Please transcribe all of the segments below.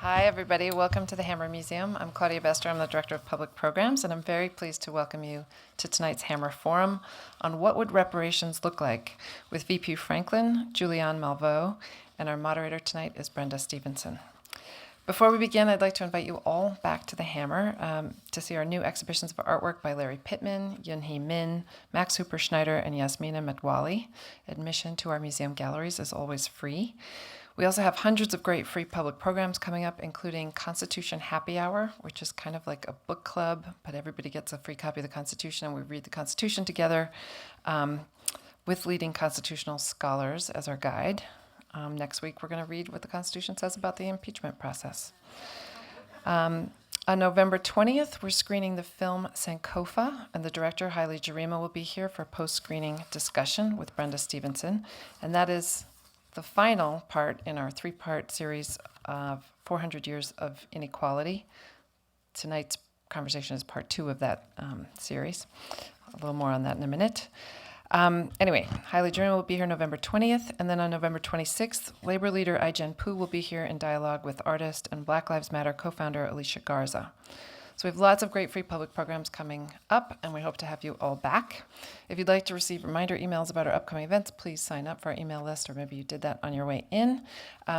Hi, everybody. Welcome to the Hammer Museum. I'm Claudia Bester. I'm the Director of Public Programs, and I'm very pleased to welcome you to tonight's Hammer Forum on what would reparations look like with VP Franklin, Julianne Malveaux, and our moderator tonight is Brenda Stevenson. Before we begin, I'd like to invite you all back to the Hammer to see our new exhibitions of artwork by Larry Pittman, Yunhee Min, Max Hooper-Schneider, and Yasmina Metwali. Admission to our museum galleries is always free. We also have hundreds of great free public programs coming up, including Constitution Happy Hour, which is kind of like a book club, but everybody gets a free copy of the Constitution, and we read the Constitution together with leading constitutional scholars as our guide. Next week, we're going to read what the Constitution says about the impeachment process. On November 20th, we're screening the film Sankofa, and the director, Haile Gerima, will be here for a post-screening discussion with Brenda Stevenson, and that is the final part in our three-part series of 400 Years of Inequality. Tonight's conversation is part 2 of that series. A little more on that in a minute. Anyway, Haile Gerima will be here November 20th, and then on November 26th, labor leader Ai-jen Poo will be here in dialogue with artist and Black Lives Matter co-founder Alicia Garza. So we have lots of great free public programs coming up, and we hope to have you all back. If you'd like to receive reminder emails about our upcoming events, please sign up for our email list, or maybe you did that on your way in.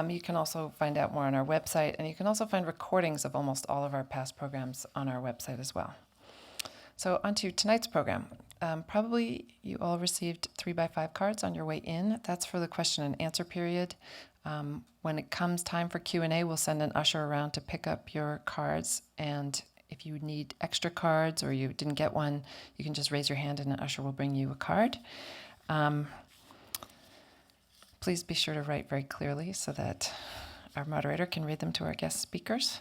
You can also find out more on our website, and you can also find recordings of almost all of our past programs on our website as well. So on to tonight's program. Probably you all received 3x5 cards on your way in. That's for the question and answer period. When it comes time for Q&A, we'll send an usher around to pick up your cards, and if you need extra cards or you didn't get one, you can just raise your hand and an usher will bring you a card. Please be sure to write very clearly so that our moderator can read them to our guest speakers.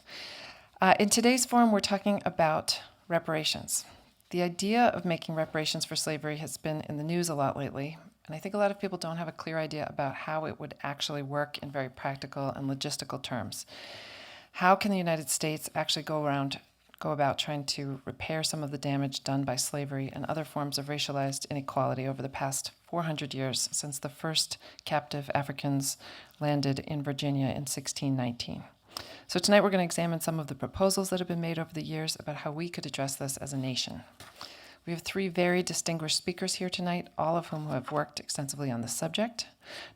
In today's forum, we're talking about reparations. The idea of making reparations for slavery has been in the news a lot lately, and I think a lot of people don't have a clear idea about how it would actually work in very practical and logistical terms. How can the United States actually go about trying to repair some of the damage done by slavery and other forms of racialized inequality over the past 400 years since the first captive Africans landed in Virginia in 1619? So tonight we're going to examine some of the proposals that have been made over the years about how we could address this as a nation. We have 3 very distinguished speakers here tonight, all of whom have worked extensively on this subject.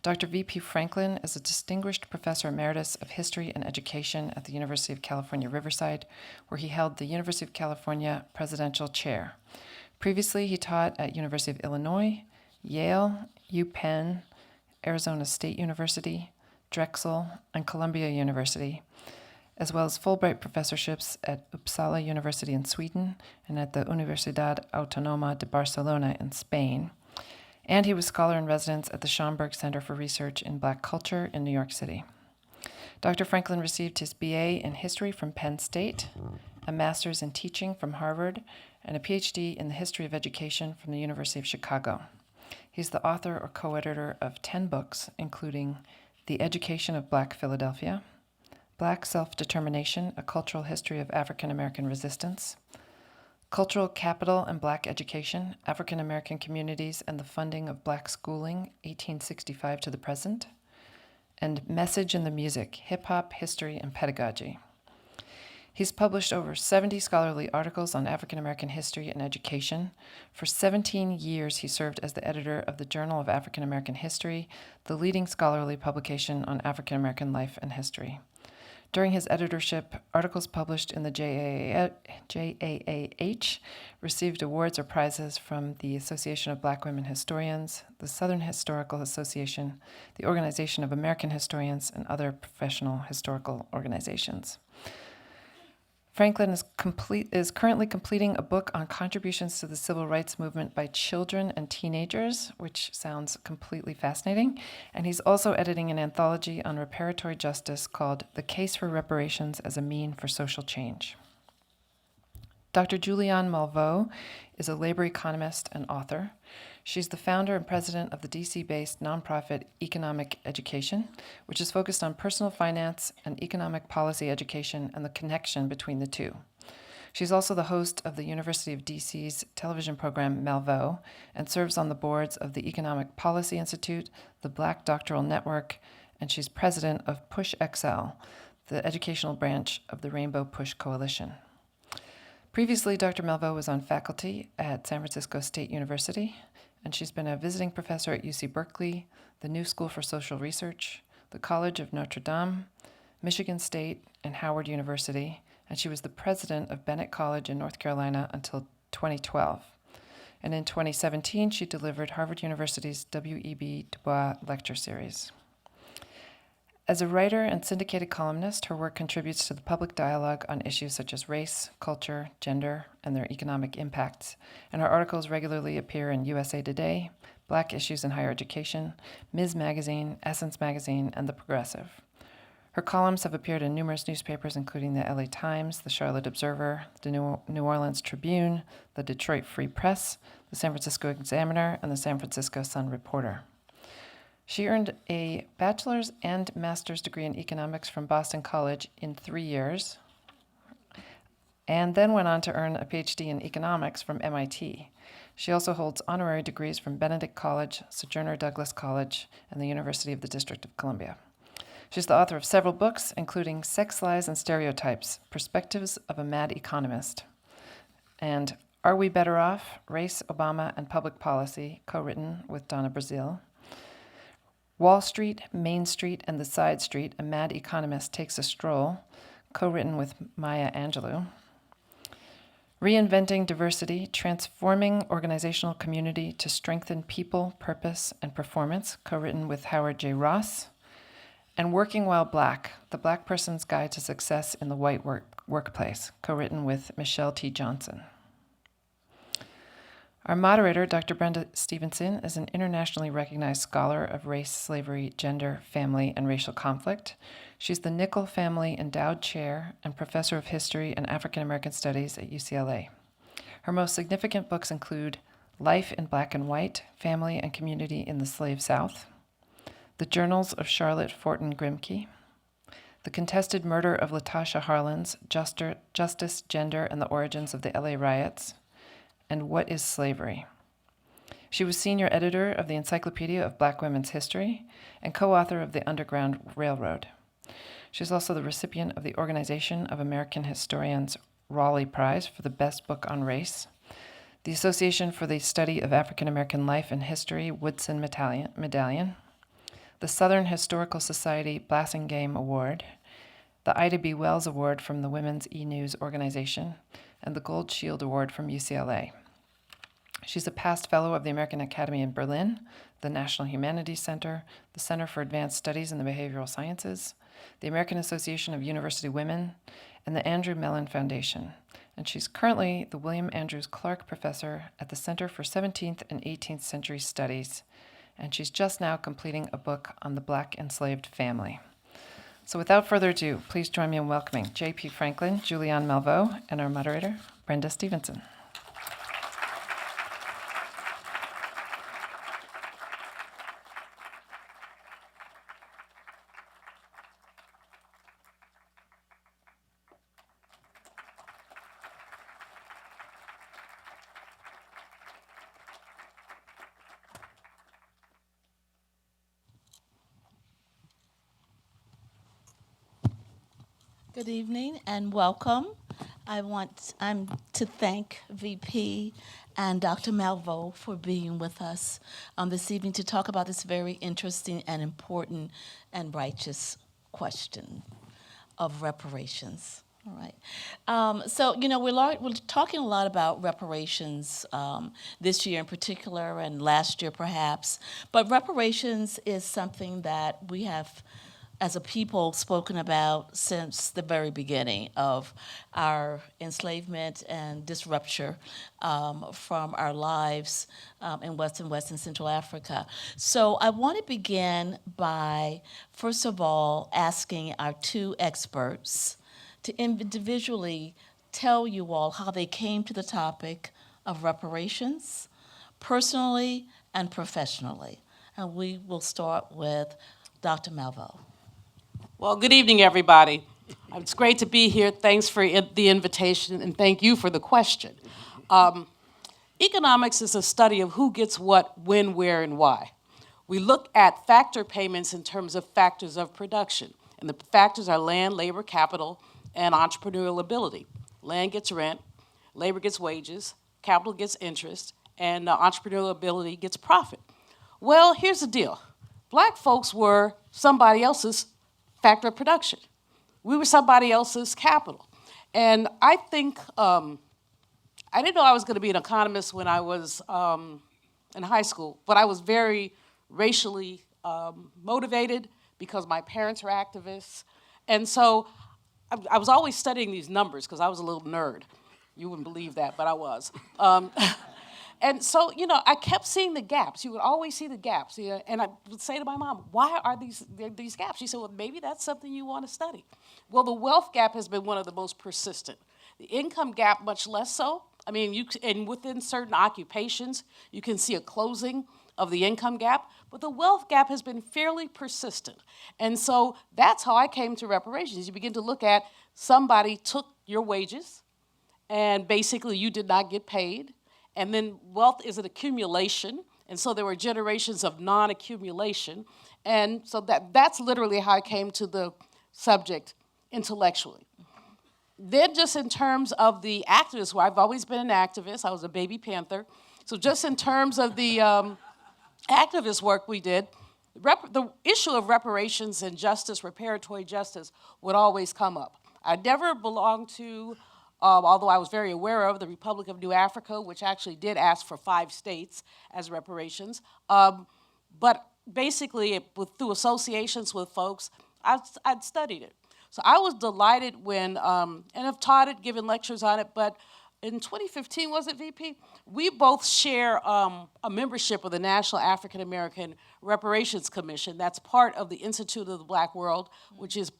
Dr. V.P. Franklin is a distinguished professor emeritus of history and education at the University of California, Riverside, where he held the University of California presidential chair. Previously, he taught at University of Illinois, Yale, UPenn, Arizona State University, Drexel, and Columbia University, as well as Fulbright professorships at Uppsala University in Sweden and at the Universidad Autónoma de Barcelona in Spain. And he was scholar-in-residence at the Schomburg Center for Research in Black Culture in New York City. Dr. Franklin received his BA in history from Penn State, a master's in teaching from Harvard, and a PhD in the history of education from the University of Chicago. He's the author or co-editor of 10 books, including The Education of Black Philadelphia, Black Self-Determination, A Cultural History of African American Resistance, Cultural Capital and Black Education, African American Communities and the Funding of Black Schooling, 1865 to the Present, and Message in the Music, Hip-Hop, History, and Pedagogy. He's published over 70 scholarly articles on African American history and education. For 17 years, he served as the editor of the Journal of African American History, the leading scholarly publication on African American life and history. During his editorship, articles published in the JAAH received awards or prizes from the Association of Black Women Historians, the Southern Historical Association, the Organization of American Historians, and other professional historical organizations. Franklin is currently completing a book on contributions to the civil rights movement by children and teenagers, which sounds completely fascinating. And he's also editing an anthology on reparatory justice called The Case for Reparations as a Mean for Social Change. Dr. Julianne Malveaux is a labor economist and author. She's the founder and president of the DC-based nonprofit Economic Education, which is focused on personal finance and economic policy education and the connection between the two. She's also the host of the University of DC's television program Malveaux and serves on the boards of the Economic Policy Institute, the Black Doctoral Network, and she's president of Push XL, the educational branch of the Rainbow Push Coalition. Previously, Dr. Malveaux was on faculty at San Francisco State University, and she's been a visiting professor at UC Berkeley, the New School for Social Research, the College of Notre Dame, Michigan State, and Howard University, and she was the president of Bennett College in North Carolina until 2012. And in 2017, she delivered Harvard University's W.E.B. Du Bois Lecture Series. As a writer and syndicated columnist, her work contributes to the public dialogue on issues such as race, culture, gender, and their economic impacts, and her articles regularly appear in USA Today, Black Issues in Higher Education, Ms. Magazine, Essence Magazine, and The Progressive. Her columns have appeared in numerous newspapers, including the LA Times, the Charlotte Observer, the New Orleans Tribune, the Detroit Free Press, the San Francisco Examiner, and the San Francisco Sun-Reporter. She earned a bachelor's and master's degree in economics from Boston College in 3 years, and then went on to earn a PhD in economics from MIT. She also holds honorary degrees from Benedict College, Sojourner Douglas College, and the University of the District of Columbia. She's the author of several books, including Sex, Lies, and Stereotypes, Perspectives of a Mad Economist, and Are We Better Off? Race, Obama, and Public Policy, co-written with Donna Brazile. Wall Street, Main Street, and the Side Street, A Mad Economist Takes a Stroll, co-written with Maya Angelou. Reinventing Diversity, Transforming Organizational Community to Strengthen People, Purpose, and Performance, co-written with Howard J. Ross. And Working While Black, The Black Person's Guide to Success in the White Workplace, co-written with Michelle T. Johnson. Our moderator, Dr. Brenda Stevenson, is an internationally recognized scholar of race, slavery, gender, family, and racial conflict. She's the Nickel Family Endowed Chair and Professor of History and African American Studies at UCLA. Her most significant books include Life in Black and White, Family and Community in the Slave South, The Journals of Charlotte Fortin Grimke, The Contested Murder of Latasha Harlins, Justice, Gender, and the Origins of the LA Riots, and What is Slavery? She was senior editor of the Encyclopedia of Black Women's History and co-author of The Underground Railroad. She's also the recipient of the Organization of American Historians Raleigh Prize for the Best Book on Race, the Association for the Study of African American Life and History Woodson Medallion, the Southern Historical Society Blassingame Award, the Ida B. Wells Award from the Women's E-News Organization, and the Gold Shield Award from UCLA. She's a past fellow of the American Academy in Berlin, the National Humanities Center, the Center for Advanced Studies in the Behavioral Sciences, the American Association of University Women, and the Andrew Mellon Foundation. And she's currently the William Andrews Clark Professor at the Center for 17th and 18th Century Studies, and she's just now completing a book on the Black enslaved family. So without further ado, please join me in welcoming J.P. Franklin, Julianne Malveaux, and our moderator, Brenda Stevenson. Good evening and welcome. I'm to thank VP and Dr. Malveaux for being with us this evening to talk about this very interesting and important and righteous question of reparations. All right. So, we're talking a lot about reparations this year in particular and last year perhaps, but reparations is something that we have as a people spoken about since the very beginning of our enslavement and disruption from our lives in West and Central Africa. So I want to begin by, first of all, asking our two experts to individually tell you all how they came to the topic of reparations, personally and professionally. And we will start with Dr. Malveaux. Well, good evening, everybody. It's great to be here. Thanks for the invitation, and thank you for the question. Economics is a study of who gets what, when, where, and why. We look at factor payments in terms of factors of production. And the factors are land, labor, capital, and entrepreneurial ability. Land gets rent, labor gets wages, capital gets interest, and entrepreneurial ability gets profit. Well, here's the deal. Black folks were somebody else's factor of production. We were somebody else's capital. And I think, I didn't know I was going to be an economist when I was in high school, but I was very racially motivated because my parents were activists. And so I was always studying these numbers because I was a little nerd. You wouldn't believe that, but I was. And so, I kept seeing the gaps. You would always see the gaps. And I would say to my mom, why are these gaps? She said, well, maybe that's something you want to study. Well, the wealth gap has been one of the most persistent. The income gap, much less so. I mean, and within certain occupations, you can see a closing of the income gap, but the wealth gap has been fairly persistent. And so that's how I came to reparations. You begin to look at somebody took your wages, and basically you did not get paid. And then wealth is an accumulation, and so there were generations of non-accumulation. And so that's literally how I came to the subject intellectually. Then just in terms of the activist work, I've always been an activist. I was a baby Panther. So just in terms of the activist work we did, the issue of reparations and justice, reparatory justice, would always come up. I never belonged to, although I was very aware of, the Republic of New Africa, which actually did ask for 5 states as reparations. But basically, through associations with folks, I'd studied it. So I was delighted when, and I've taught it, given lectures on it, but in 2015, was it, VP? We both share a membership of the National African American Reparations Commission. That's part of the Institute of the Black World, which is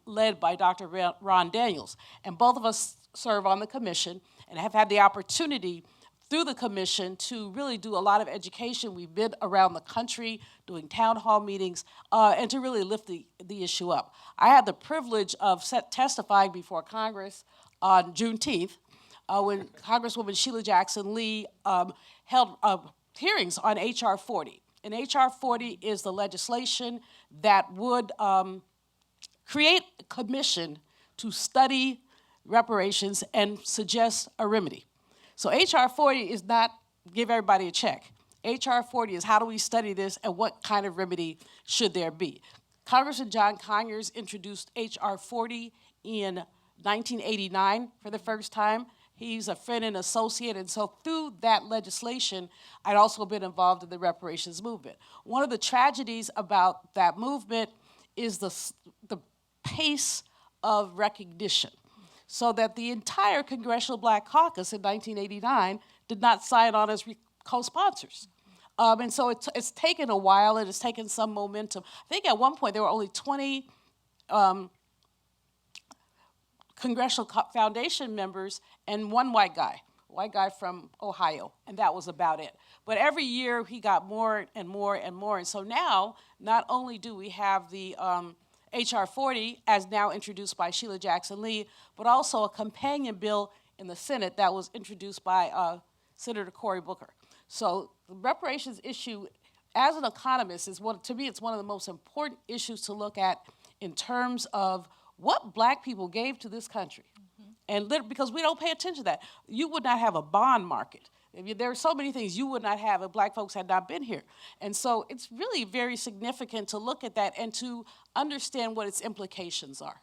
led by Dr. Ron Daniels. And both of us serve on the commission and have had the opportunity through the commission to really do a lot of education. We've been around the country doing town hall meetings and to really lift the issue up. I had the privilege of testifying before Congress on Juneteenth when Congresswoman Sheila Jackson Lee held hearings on H.R. 40. And H.R. 40 is the legislation that would create a commission to study reparations and suggest a remedy. So H.R. 40 is not give everybody a check. H.R. 40 is how do we study this and what kind of remedy should there be. Congressman John Conyers introduced H.R. 40 in 1989 for the first time. He's a friend and associate, and so through that legislation, I'd also been involved in the reparations movement. One of the tragedies about that movement is the pace of recognition, so that the entire Congressional Black Caucus in 1989 did not sign on as co-sponsors. And so it's taken a while, and it's taken some momentum. I think at one point there were only 20 Congressional Foundation members and one white guy from Ohio, and that was about it. But every year he got more and more and more. And so now, not only do we have the H.R. 40, as now introduced by Sheila Jackson Lee, but also a companion bill in the Senate that was introduced by Senator Cory Booker. So the reparations issue, as an economist, to me, it's one of the most important issues to look at in terms of what Black people gave to this country. And because we don't pay attention to that. You would not have a bond market. There are so many things you would not have if Black folks had not been here. And so it's really very significant to look at that and to understand what its implications are.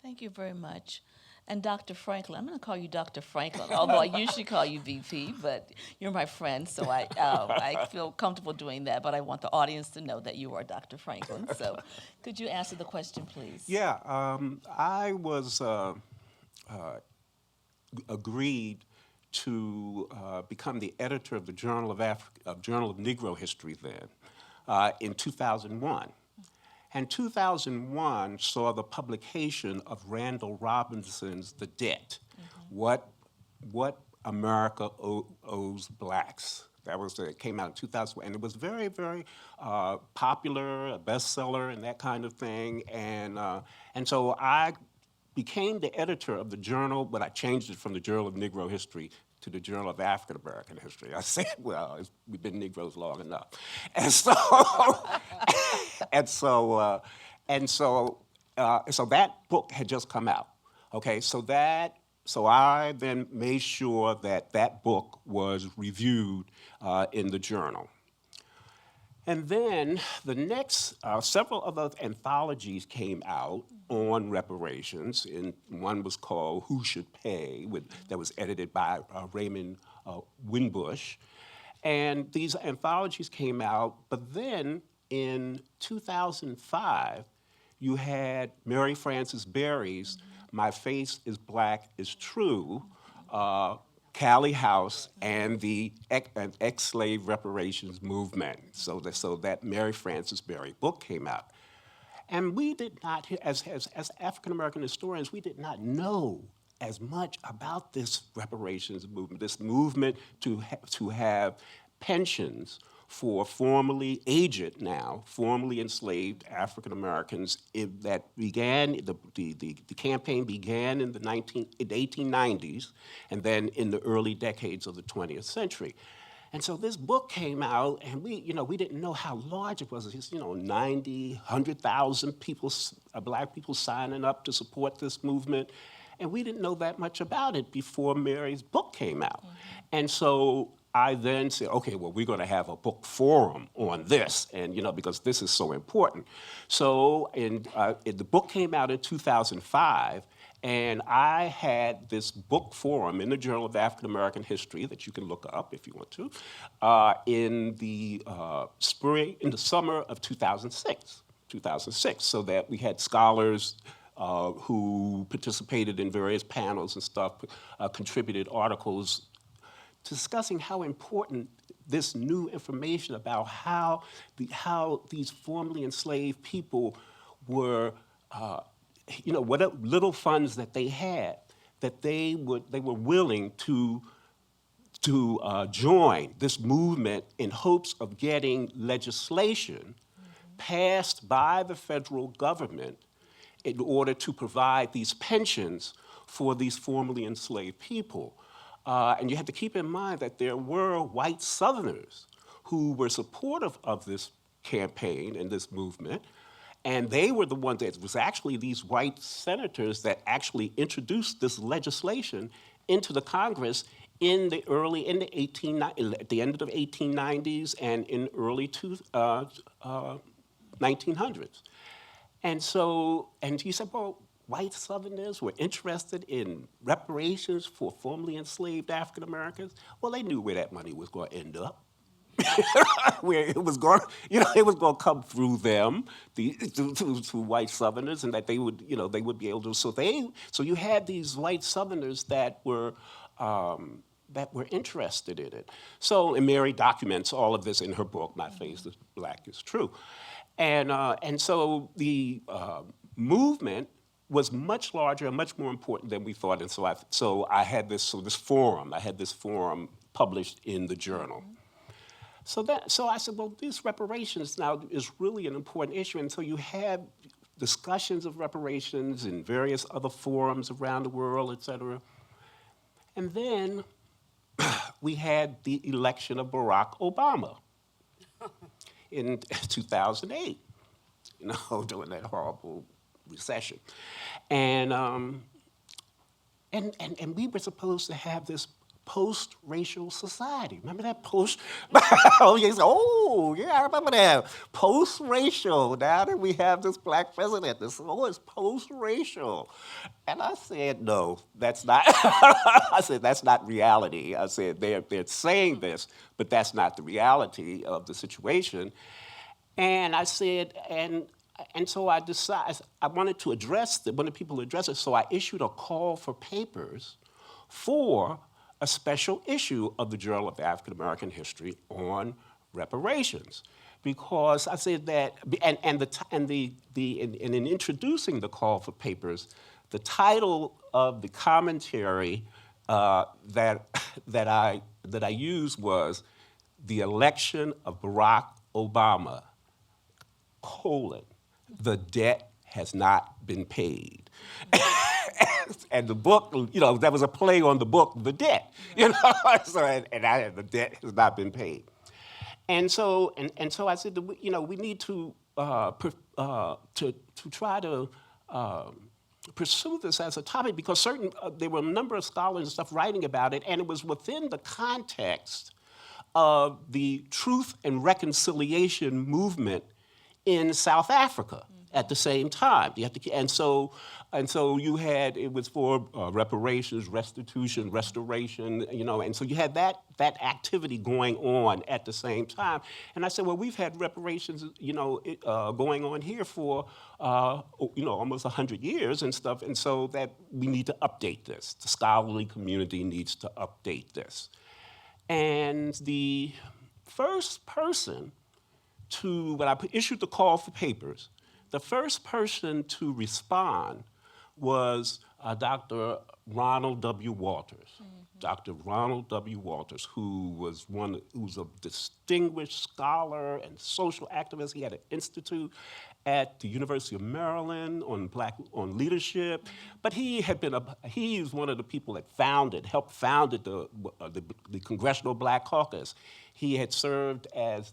Thank you very much. And Dr. Franklin, I'm going to call you Dr. Franklin, although I usually call you VP, but you're my friend, so I feel comfortable doing that, but I want the audience to know that you are Dr. Franklin. So could you answer the question, please? Yeah, I was agreed to become the editor of the Journal of Negro History then in 2001. And 2001 saw the publication of Randall Robinson's The Debt, What America Owes Blacks. It came out in 2001, and it was very, very popular, a bestseller, and that kind of thing. And so I became the editor of the journal, but I changed it from the Journal of Negro History to the Journal of African American History. I said, well, we've been Negroes long enough. And so, so that book had just come out. Okay, so I then made sure that that book was reviewed in the journal. And then the next, several other anthologies came out on reparations, and one was called Who Should Pay, that was edited by Raymond Winbush. And these anthologies came out, but then in 2005, you had Mary Frances Berry's My Face is Black is True, Callie House, and the ex-slave reparations movement. So that Mary Frances Berry book came out. And we did not, as African-American historians, we did not know as much about this reparations movement, this movement to have pensions for formerly aged now, formerly enslaved African Americans. That began, the campaign began in the 1890s, and then in the early decades of the 20th century. And so this book came out, and we didn't know how large it was. It's 90, 100,000 people, black people signing up to support this movement. And we didn't know that much about it before Mary's book came out. And so I then said, okay, well, we're going to have a book forum on this, and because this is so important. So the book came out in 2005, and I had this book forum in the Journal of African American History that you can look up if you want to, in the summer of 2006, so that we had scholars who participated in various panels and stuff, contributed articles discussing how important this new information about how these formerly enslaved people were, what little funds that they had, that they were willing to join this movement in hopes of getting legislation passed by the federal government in order to provide these pensions for these formerly enslaved people. And you have to keep in mind that there were white Southerners who were supportive of this campaign and this movement, and they were the ones that, it was actually these white senators that actually introduced this legislation into the Congress at the end of the 1890s and in early 1900s. And he said, well, white Southerners were interested in reparations for formerly enslaved African Americans. Well, they knew where that money was going to end up. Where it was going, it was going to come through them, to white Southerners, and that they would be able to. So you had these white Southerners that were interested in it. So, and Mary documents all of this in her book, My Face is Black is True, and so the movement was much larger and much more important than we thought. And so I had this forum. I had this forum published in the journal. So I said, well, these reparations now is really an important issue. And so you have discussions of reparations in various other forums around the world, et cetera. And then we had the election of Barack Obama in 2008, during that horrible recession. And we were supposed to have this post-racial society. Remember that Oh, yeah, I remember that. Post-racial. Now that we have this black president, it's post-racial. And I said, no, that's not. I said, that's not reality. I said, they're saying this, but that's not the reality of the situation. And I said, and so I decided, I wanted people to address it, so I issued a call for papers for a special issue of the Journal of African American History on reparations, because I said that, and in introducing the call for papers, the title of the commentary that I used was "The Election of Barack Obama: the debt has not been paid." And the book, that was a play on the book, The Debt, So, the debt has not been paid. And so I said, we need to try to pursue this as a topic because there were a number of scholars and stuff writing about it, and it was within the context of the truth and reconciliation movement in South Africa at the same time. And so you had, it was for reparations, restitution, restoration, and so you had that activity going on at the same time. And I said, well, we've had reparations, going on here for, almost 100 years and stuff, and so that we need to update this. The scholarly community needs to update this. And the first person when I issued the call for papers, the first person to respond was Dr. Ronald W. Walters. Dr. Ronald W. Walters, who's a distinguished scholar and social activist. He had an institute at the University of Maryland on leadership, but he's one of the people that helped founded the Congressional Black Caucus. He had served as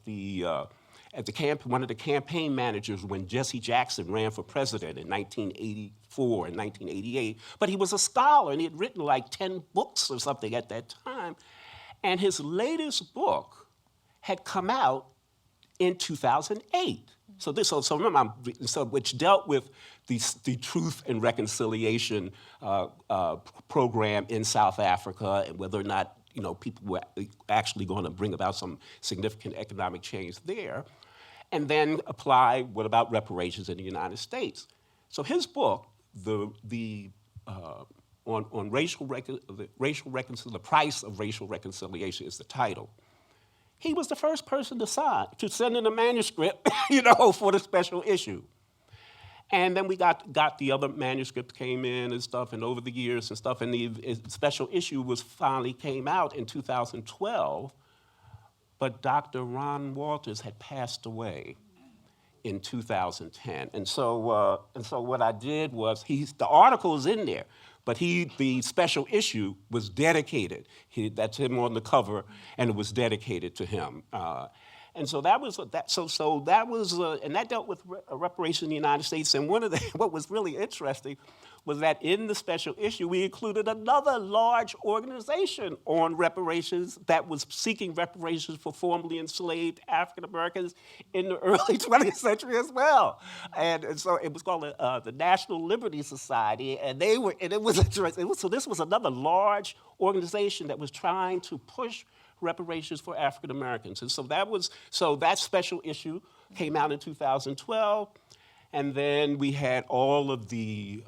one of the campaign managers when Jesse Jackson ran for president in 1984 and 1988. But he was a scholar, and he had written like 10 books or something at that time. And his latest book had come out in 2008. Which dealt with the Truth and Reconciliation program in South Africa and whether or not people were actually going to bring about some significant economic change there, and then apply what about reparations in the United States. So his book, the price of racial reconciliation is the title. He was the first person to send in a manuscript, for the special issue. And then we got the other manuscripts came in and stuff, and over the years and stuff, and the special issue finally came out in 2012, but Dr. Ron Walters had passed away in 2010. And so what I did was, the article is in there, but the special issue was dedicated. That's him on the cover, and it was dedicated to him. And so that was and that dealt with reparations in the United States. And what was really interesting was that in the special issue we included another large organization on reparations that was seeking reparations for formerly enslaved African Americans in the early 20th century as well. And so it was called the National Liberty Society, and it was interesting. So this was another large organization that was trying to push reparations for African Americans. And so that special issue came out in 2012, and then we had all of the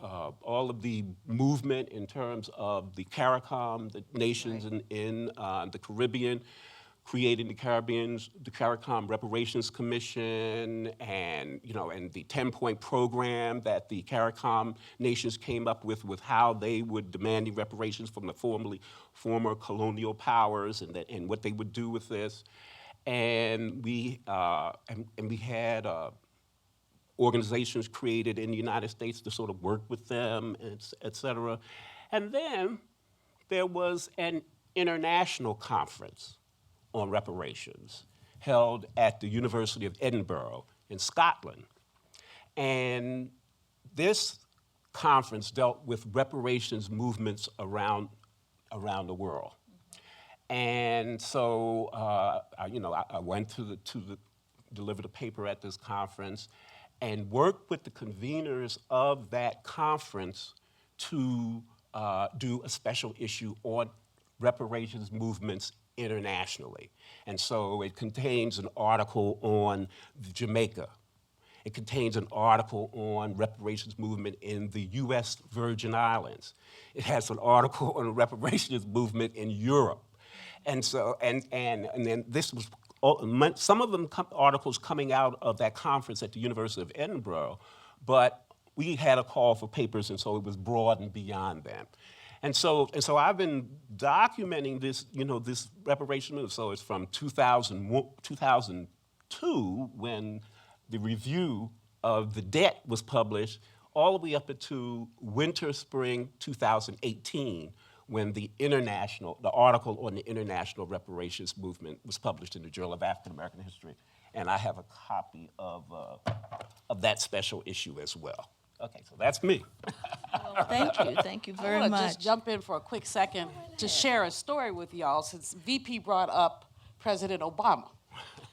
movement in terms of the CARICOM, the nations in the Caribbean, creating the CARICOM Reparations Commission, and the 10-point program that the CARICOM nations came up with how they would demand reparations from the former colonial powers and what they would do with this, and we had organizations created in the United States to sort of work with them, et cetera, and then there was an international conference on reparations held at the University of Edinburgh in Scotland. And this conference dealt with reparations movements around the world. And so, I went to deliver the paper at this conference and worked with the conveners of that conference to do a special issue on reparations movements internationally. And so it contains an article on Jamaica. It contains an article on reparations movement in the U.S. Virgin Islands. It has an article on the reparations movement in Europe. And so, and then this was some of them articles coming out of that conference at the University of Edinburgh, but we had a call for papers, and so it was broadened beyond that. And so I've been documenting this, this reparation move. So it's from 2002, when the review of the debt was published, all the way up into winter, spring 2018, when the article on the international reparations movement was published in the Journal of African American History. And I have a copy of that special issue as well. Okay, so That's me. Well, thank you I very want to much. just jump in for a quick second to share a story with y'all since VP brought up President Obama.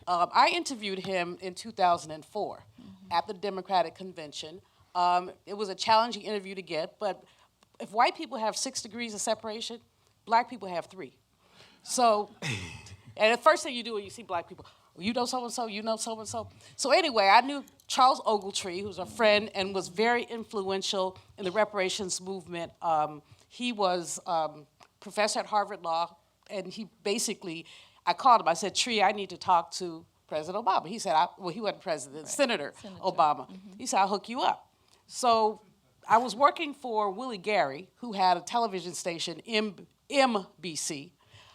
I interviewed him in 2004 at the Democratic Convention. It was a challenging interview to get, but if white people have 6 degrees of separation, black people have 3. So, and the first thing you do when you see black people, you know so-and-so, you know so-and-so. So anyway, I knew Charles Ogletree, who's a friend and was very influential in the reparations movement. He was professor at Harvard Law, and he basically, I called him, I said, Tree, I need to talk to President Obama. He said, well, he wasn't president, right. Senator Obama. He said, I'll hook you up. So I was working for Willie Gary, who had a television station, MBC,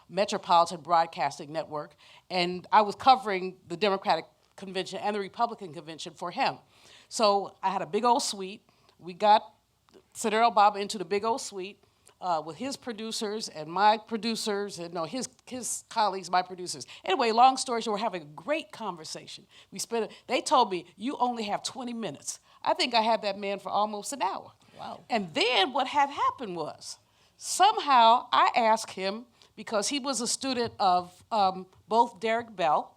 Metropolitan Broadcasting Network, and I was covering the Democratic Convention and the Republican Convention for him. So I had a big old suite. We got Senator Obama into the big old suite with his producers and my producers, and no, his colleagues, my producers. Anyway, long story short, we're having a great conversation. They told me, you only have 20 minutes. I think I had that man for almost an hour. Wow. And then what had happened was, somehow I asked him, because he was a student of both Derek Bell,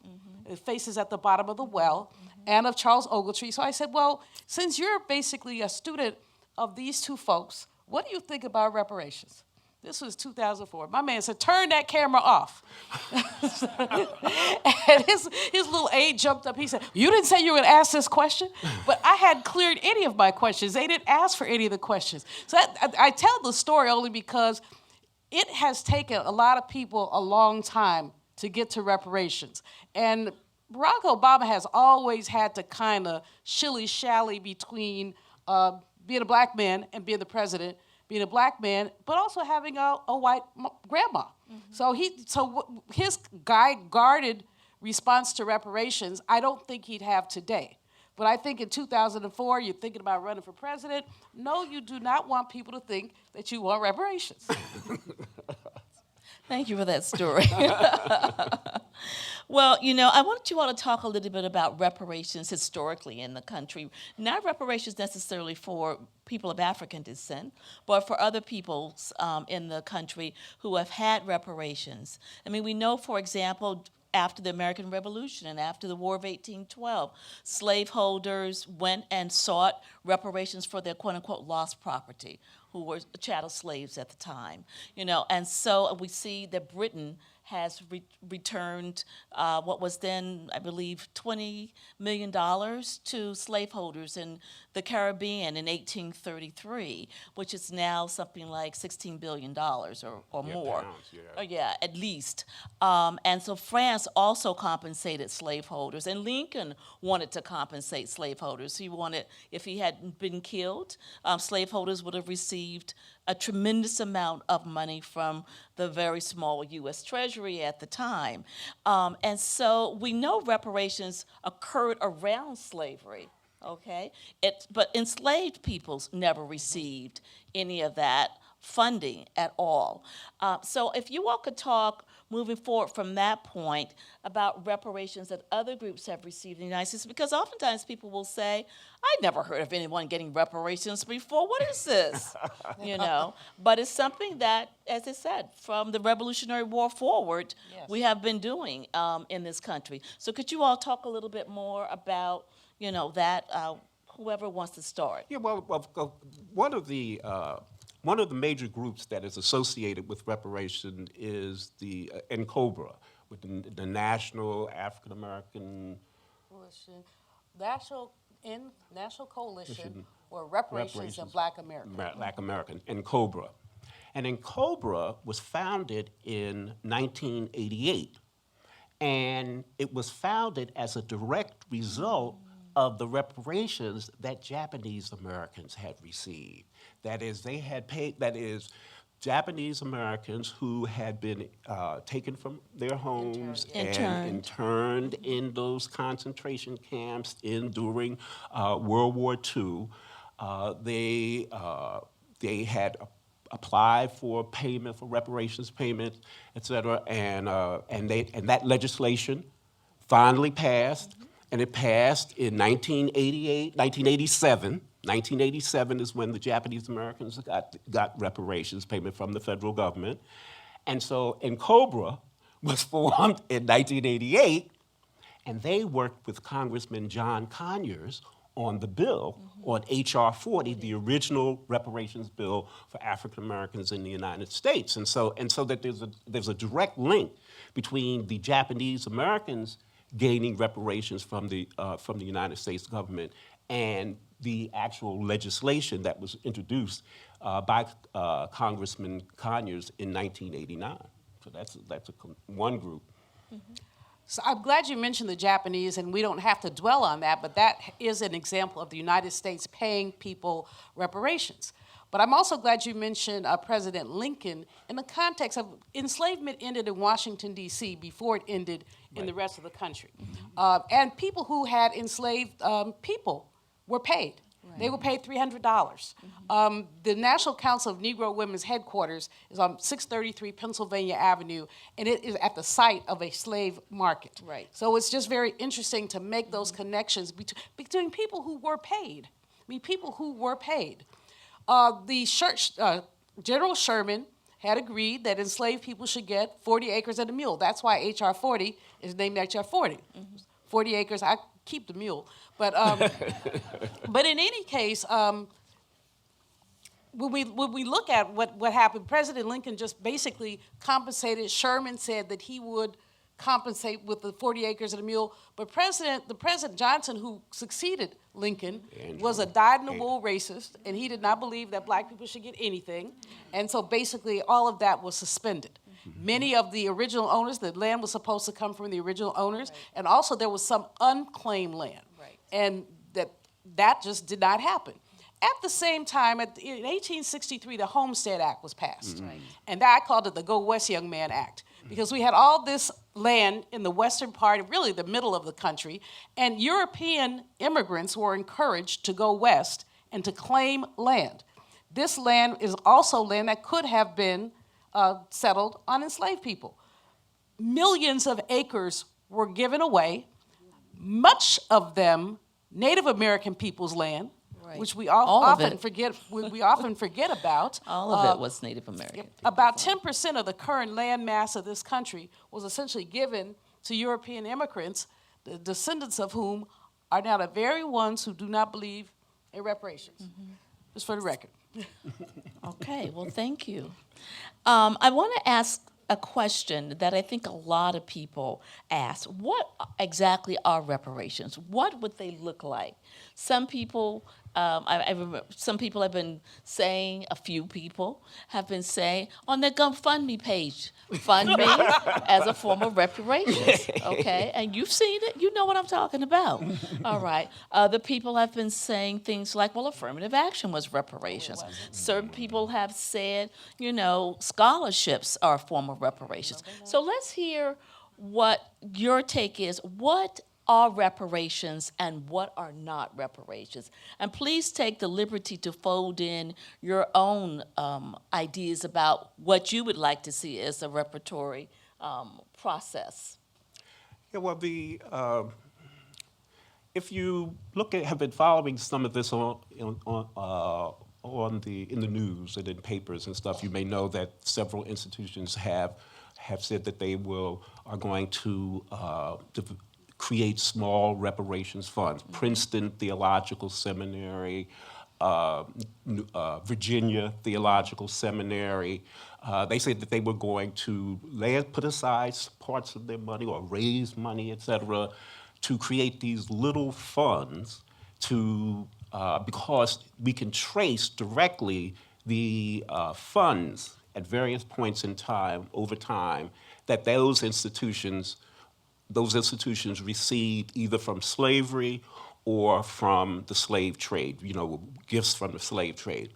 Faces at the Bottom of the Well, and of Charles Ogletree. So I said, well, since you're basically a student of these two folks, what do you think about reparations? This was 2004. My man said, turn that camera off. And his little aide jumped up. He said, you didn't say you were going to ask this question? But I hadn't cleared any of my questions. They didn't ask for any of the questions. So I tell the story only because it has taken a lot of people a long time to get to reparations. And Barack Obama has always had to kind of shilly-shally between being a black man and being the president, being a black man, but also having a white grandma. So his guarded response to reparations, I don't think he'd have today. But I think in 2004, you're thinking about running for president. No, you do not want people to think that you want reparations. Thank you for that story. Well, I want you all to talk a little bit about reparations historically in the country. Not reparations necessarily for people of African descent, but for other peoples in the country who have had reparations. I mean, we know, for example, after the American Revolution and after the War of 1812, slaveholders went and sought reparations for their quote-unquote lost property, who were chattel slaves at the time. And so we see that Britain has returned what was then, I believe, $20 million to slaveholders in the Caribbean in 1833, which is now something like $16 billion or more. Pounds, Yeah, at least. And so France also compensated slaveholders, and Lincoln wanted to compensate slaveholders. He wanted, if he hadn't been killed, slaveholders would have received a tremendous amount of money from the very small U.S. Treasury at the time. And so we know reparations occurred around slavery, okay? But enslaved peoples never received any of that funding at all. So if you all could talk, moving forward from that point, about reparations that other groups have received in the United States, because oftentimes people will say, I never heard of anyone getting reparations before. What is this? But it's something that, as I said, from the Revolutionary War forward, yes, we have been doing in this country. So could you all talk a little bit more about, that, whoever wants to start? Yeah, well, one of the major groups that is associated with reparation is the NCOBRA, with the National African American National Coalition for Reparations of Black Americans. Black American, NCOBRA. And NCOBRA was founded in 1988, and it was founded as a direct result of the reparations that Japanese Americans had received. That is, they had paid, Japanese Americans who had been taken from their homes and interned in those concentration camps during World War II. They had applied for payment, for reparations payment, et cetera, and that legislation finally passed. And it passed in 1987, 1987 is when the Japanese Americans got reparations payment from the federal government. And so NCOBRA was formed in 1988, and they worked with Congressman John Conyers on the bill, on H.R. 40, the original reparations bill for African Americans in the United States. And so that there's a direct link between the Japanese Americans gaining reparations from the United States government and the actual legislation that was introduced by Congressman Conyers in 1989. So that's one group. So I'm glad you mentioned the Japanese, and we don't have to dwell on that, but that is an example of the United States paying people reparations. But I'm also glad you mentioned President Lincoln in the context of enslavement ended in Washington, D.C. before it ended in the rest of the country. And people who had enslaved people were paid. Right. They were paid $300. The National Council of Negro Women's headquarters is on 633 Pennsylvania Avenue, and it is at the site of a slave market. Right. So it's just very interesting to make those connections between people who were paid. I mean, people who were paid. General Sherman had agreed that enslaved people should get 40 acres and a mule. That's why H.R. 40 is named H.R. 40. 40 acres, I keep the mule. But but in any case, when we look at what happened, President Lincoln just basically compensated. Sherman said that he would compensate with the 40 acres and a mule. But the President Johnson, who succeeded Lincoln, was a dyed-in-the-wool racist, and he did not believe that black people should get anything. And so basically all of that was suspended. Many of the original owners, the land was supposed to come from the original owners, and also there was some unclaimed land. And that just did not happen. At the same time, in 1863, the Homestead Act was passed. And I called it the Go West Young Man Act, because we had all this land in the western part, really the middle of the country, and European immigrants were encouraged to go west and to claim land. This land is also land that could have been settled on enslaved people. Millions of acres were given away, much of them Native American people's land, which we often forget about. All of it was Native American. About 10% of the current land mass of this country was essentially given to European immigrants, the descendants of whom are now the very ones who do not believe in reparations. Just for the record. Okay, well, thank you. I want to ask a question that I think a lot of people ask. What exactly are reparations? What would they look like? Some people, I remember some people have been saying, a few people have been saying on their GoFundMe page, fund me as a form of reparations, okay? And you've seen it, you know what I'm talking about, all right? Other people have been saying things like, well, affirmative action was reparations. Certain people have said, scholarships are a form of reparations. So let's hear what your take is. What are reparations and what are not reparations? And please take the liberty to fold in your own ideas about what you would like to see as a reparatory process. Yeah, well, if you have been following some of this in the news and in papers and stuff, you may know that several institutions have said that they are going to create small reparations funds. Princeton Theological Seminary, Virginia Theological Seminary. They said that they were going to put aside parts of their money or raise money, et cetera, to create these little funds because we can trace directly the funds at various points in time, over time, that those institutions received either from slavery or from the slave trade, gifts from the slave trade.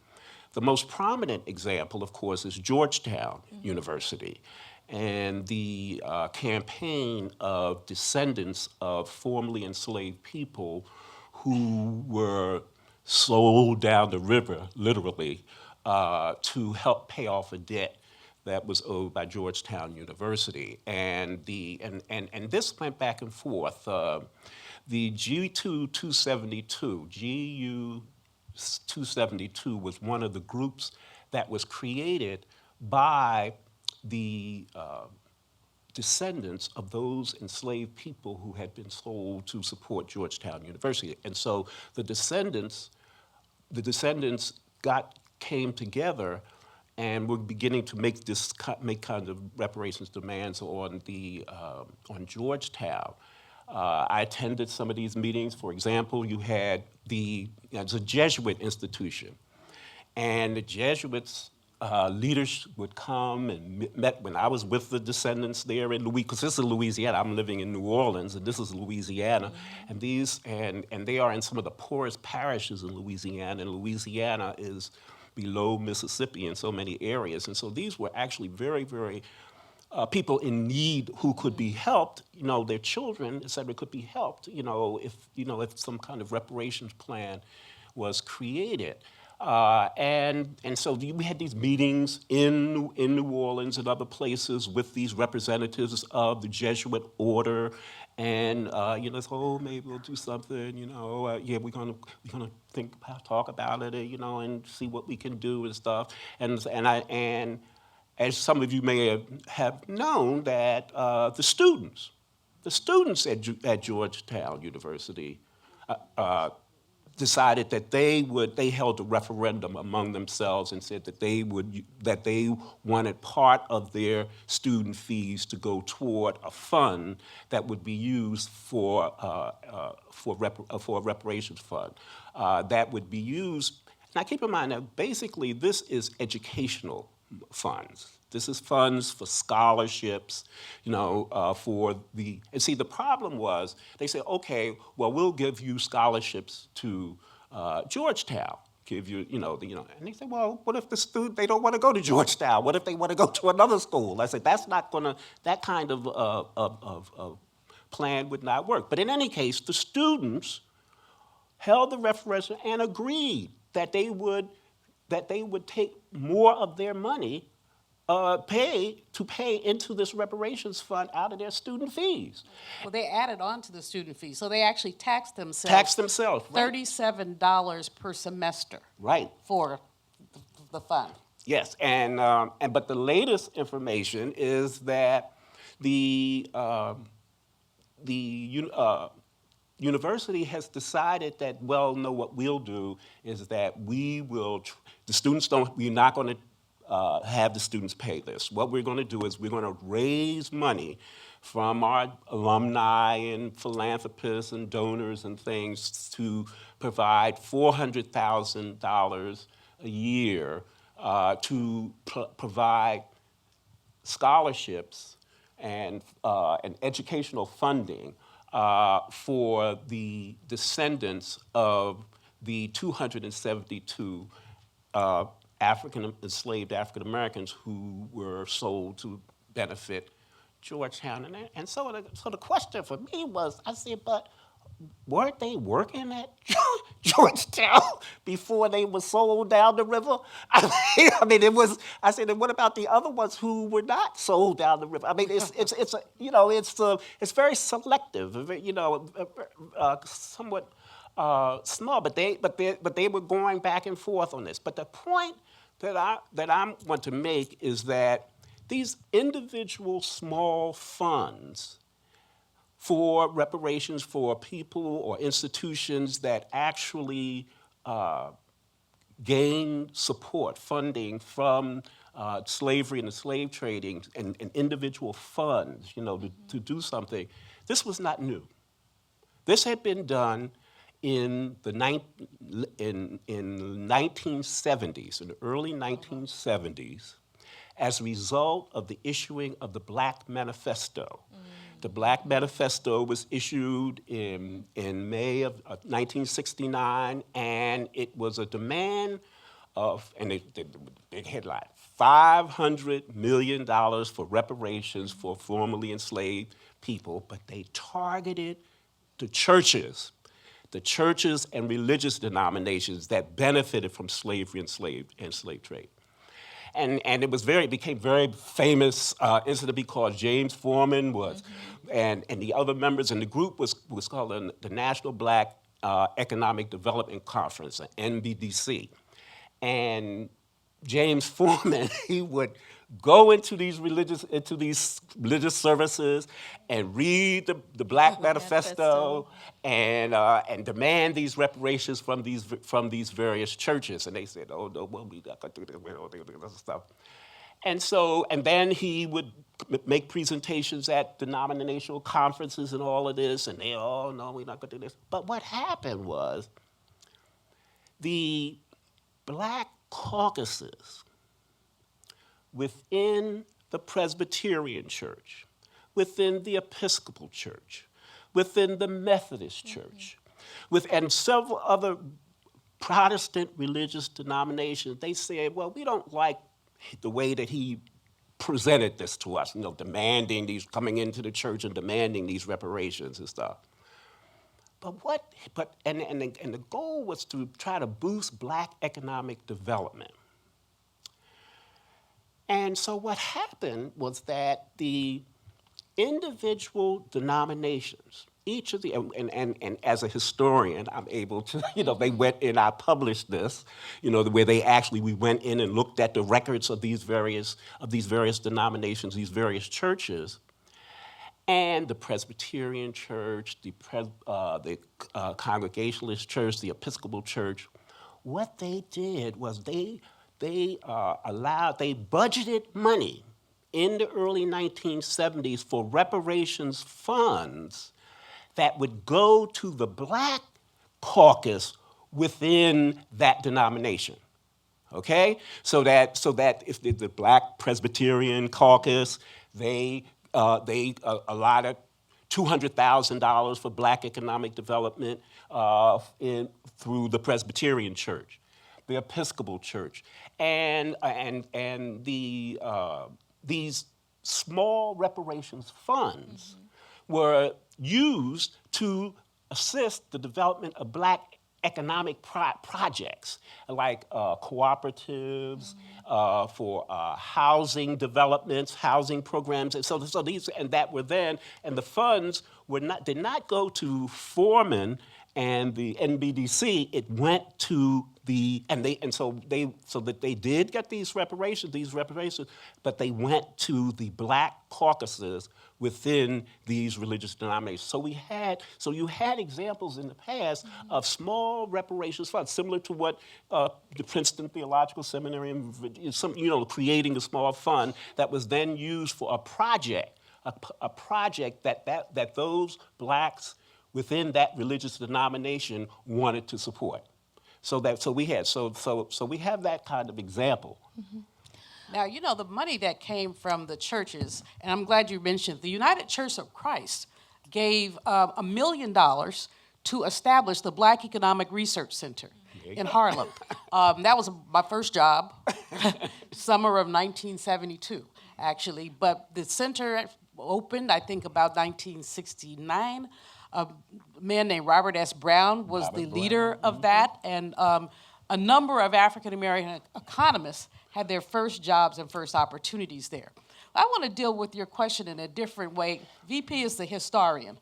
The most prominent example, of course, is Georgetown University and the campaign of descendants of formerly enslaved people who were sold down the river, literally, to help pay off a debt that was owed by Georgetown University. And this went back and forth. The GU 272, GU 272 was one of the groups that was created by the descendants of those enslaved people who had been sold to support Georgetown University. And so the descendants came together and were beginning to make kind of reparations demands on Georgetown. I attended some of these meetings. For example, you had it's a Jesuit institution, and the Jesuits leaders would come and met when I was with the descendants there in Louisiana, because this is Louisiana. I'm living in New Orleans, and this is Louisiana, and they are in some of the poorest parishes in Louisiana, and Louisiana is below Mississippi in so many areas, and so these were actually very, very people in need who could be helped. Their children, et cetera, could be helped. If some kind of reparations plan was created. And so we had these meetings in New Orleans and other places with these representatives of the Jesuit order, and maybe we'll do something. We're gonna talk about it, and see what we can do and stuff. And as some of you may have known, that the students at Georgetown University decided that they held a referendum among themselves and said that they wanted part of their student fees to go toward a fund that would be used for a reparations fund that would be used. Now keep in mind that basically this is educational funds. This is funds for scholarships, and the problem was, they said, okay, well, we'll give you scholarships to Georgetown, and they said, well, what if they don't want to go to Georgetown? What if they want to go to another school? I said, that kind of plan would not work. But in any case, the students held the referendum and agreed that they would take more of their money pay into this reparations fund out of their student fees. Well, they added on to the student fees, so they actually taxed themselves. Right. $37 per semester. Right. For the fund. Yes, but the latest information is that the university has decided that, well, no, what we'll do is that we're not going to have the students pay this. What we're going to do is we're going to raise money from our alumni and philanthropists and donors and things to provide $400,000 a year to provide scholarships and educational funding for the descendants of the 272 enslaved African Americans who were sold to benefit Georgetown. And so the question for me was, I said, but weren't they working at Georgetown before they were sold down the river? I said, and what about the other ones who were not sold down the river? I mean, it's very selective, somewhat small, but they were going back and forth on this. But the point that I want to make is that these individual small funds for reparations for people or institutions that actually gain support, funding from slavery and the slave trading and individual funds, to do something, this was not new. This had been done in the 1970s, in the early 1970s, as a result of the issuing of the Black Manifesto. The Black Manifesto was issued in May of 1969, and it was a demand of, and the big headline, $500 million for reparations for formerly enslaved people, but they targeted the churches and religious denominations that benefited from slavery and slave trade. And it became very famous incident because James Foreman was, and the other members in the group was called the National Black Economic Development Conference, an NBDC. And James Foreman, he would go into these religious services and read the Black Manifesto and demand these reparations from these various churches. And they said, oh no, well, we got to do this stuff. And then he would make presentations at denominational conferences and all of this, and they, oh no, we're not going to do this. But what happened was the Black caucuses within the Presbyterian Church, within the Episcopal Church, within the Methodist Church, and several other Protestant religious denominations, they said, well, we don't like the way that he presented this to us, demanding these, coming into the church and demanding these reparations and stuff. But the goal was to try to boost Black economic development. And so what happened was that the individual denominations, each of the, and as a historian, I'm able to, they went in, I published this, where we went in and looked at the records of these various denominations, these various churches, and the Presbyterian Church, the Congregationalist Church, the Episcopal Church. What they did was they budgeted money in the early 1970s for reparations funds that would go to the Black caucus within that denomination. Okay, so that if the Black Presbyterian caucus, they allotted $200,000 for Black economic development through the Presbyterian Church, the Episcopal Church, and these small reparations funds were used to assist the development of Black economic projects, like cooperatives, for housing developments, housing programs, and so these and that were then, and the funds did not go to Foreman and the NBDC. It went to so that they did get these reparations, but they went to the Black caucuses within these religious denominations. So you had examples in the past of small reparations funds, similar to what the Princeton Theological Seminary, creating a small fund that was then used for a project that those Blacks within that religious denomination wanted to support. So we have that kind of example. Mm-hmm. Now, the money that came from the churches, and I'm glad you mentioned, the United Church of Christ gave $1 million to establish the Black Economic Research Center in Harlem. That was my first job, summer of 1972, actually. But the center opened, I think, about 1969. A man named Robert S. Brown was the leader of that, and a number of African-American economists had their first jobs and first opportunities there. I want to deal with your question in a different way. VP is the historian.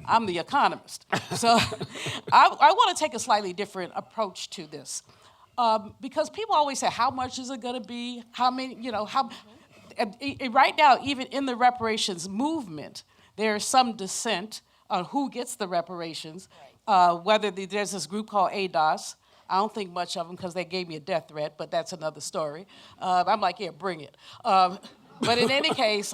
I'm the economist. So I want to take a slightly different approach to this. Because people always say, how much is it going to be? How many, right now, even in the reparations movement, there's some dissent on who gets the reparations, whether there's this group called ADOS. I don't think much of them because they gave me a death threat, but that's another story. I'm like, yeah, bring it. But in any case,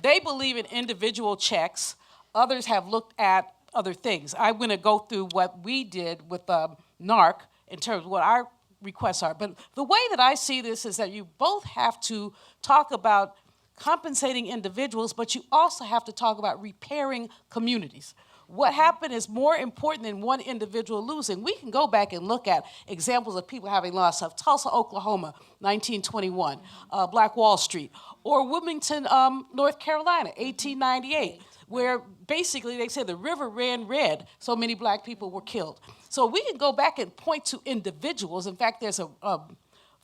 they believe in individual checks. Others have looked at other things. I'm going to go through what we did with NARC in terms of what our requests are. But the way that I see this is that you both have to talk about compensating individuals, but you also have to talk about repairing communities. What happened is more important than one individual losing. We can go back and look at examples of people having lost of Tulsa, Oklahoma, 1921, Black Wall Street, or Wilmington, North Carolina, 1898, where basically they said the river ran red, so many Black people were killed. So we can go back and point to individuals. In fact, there's a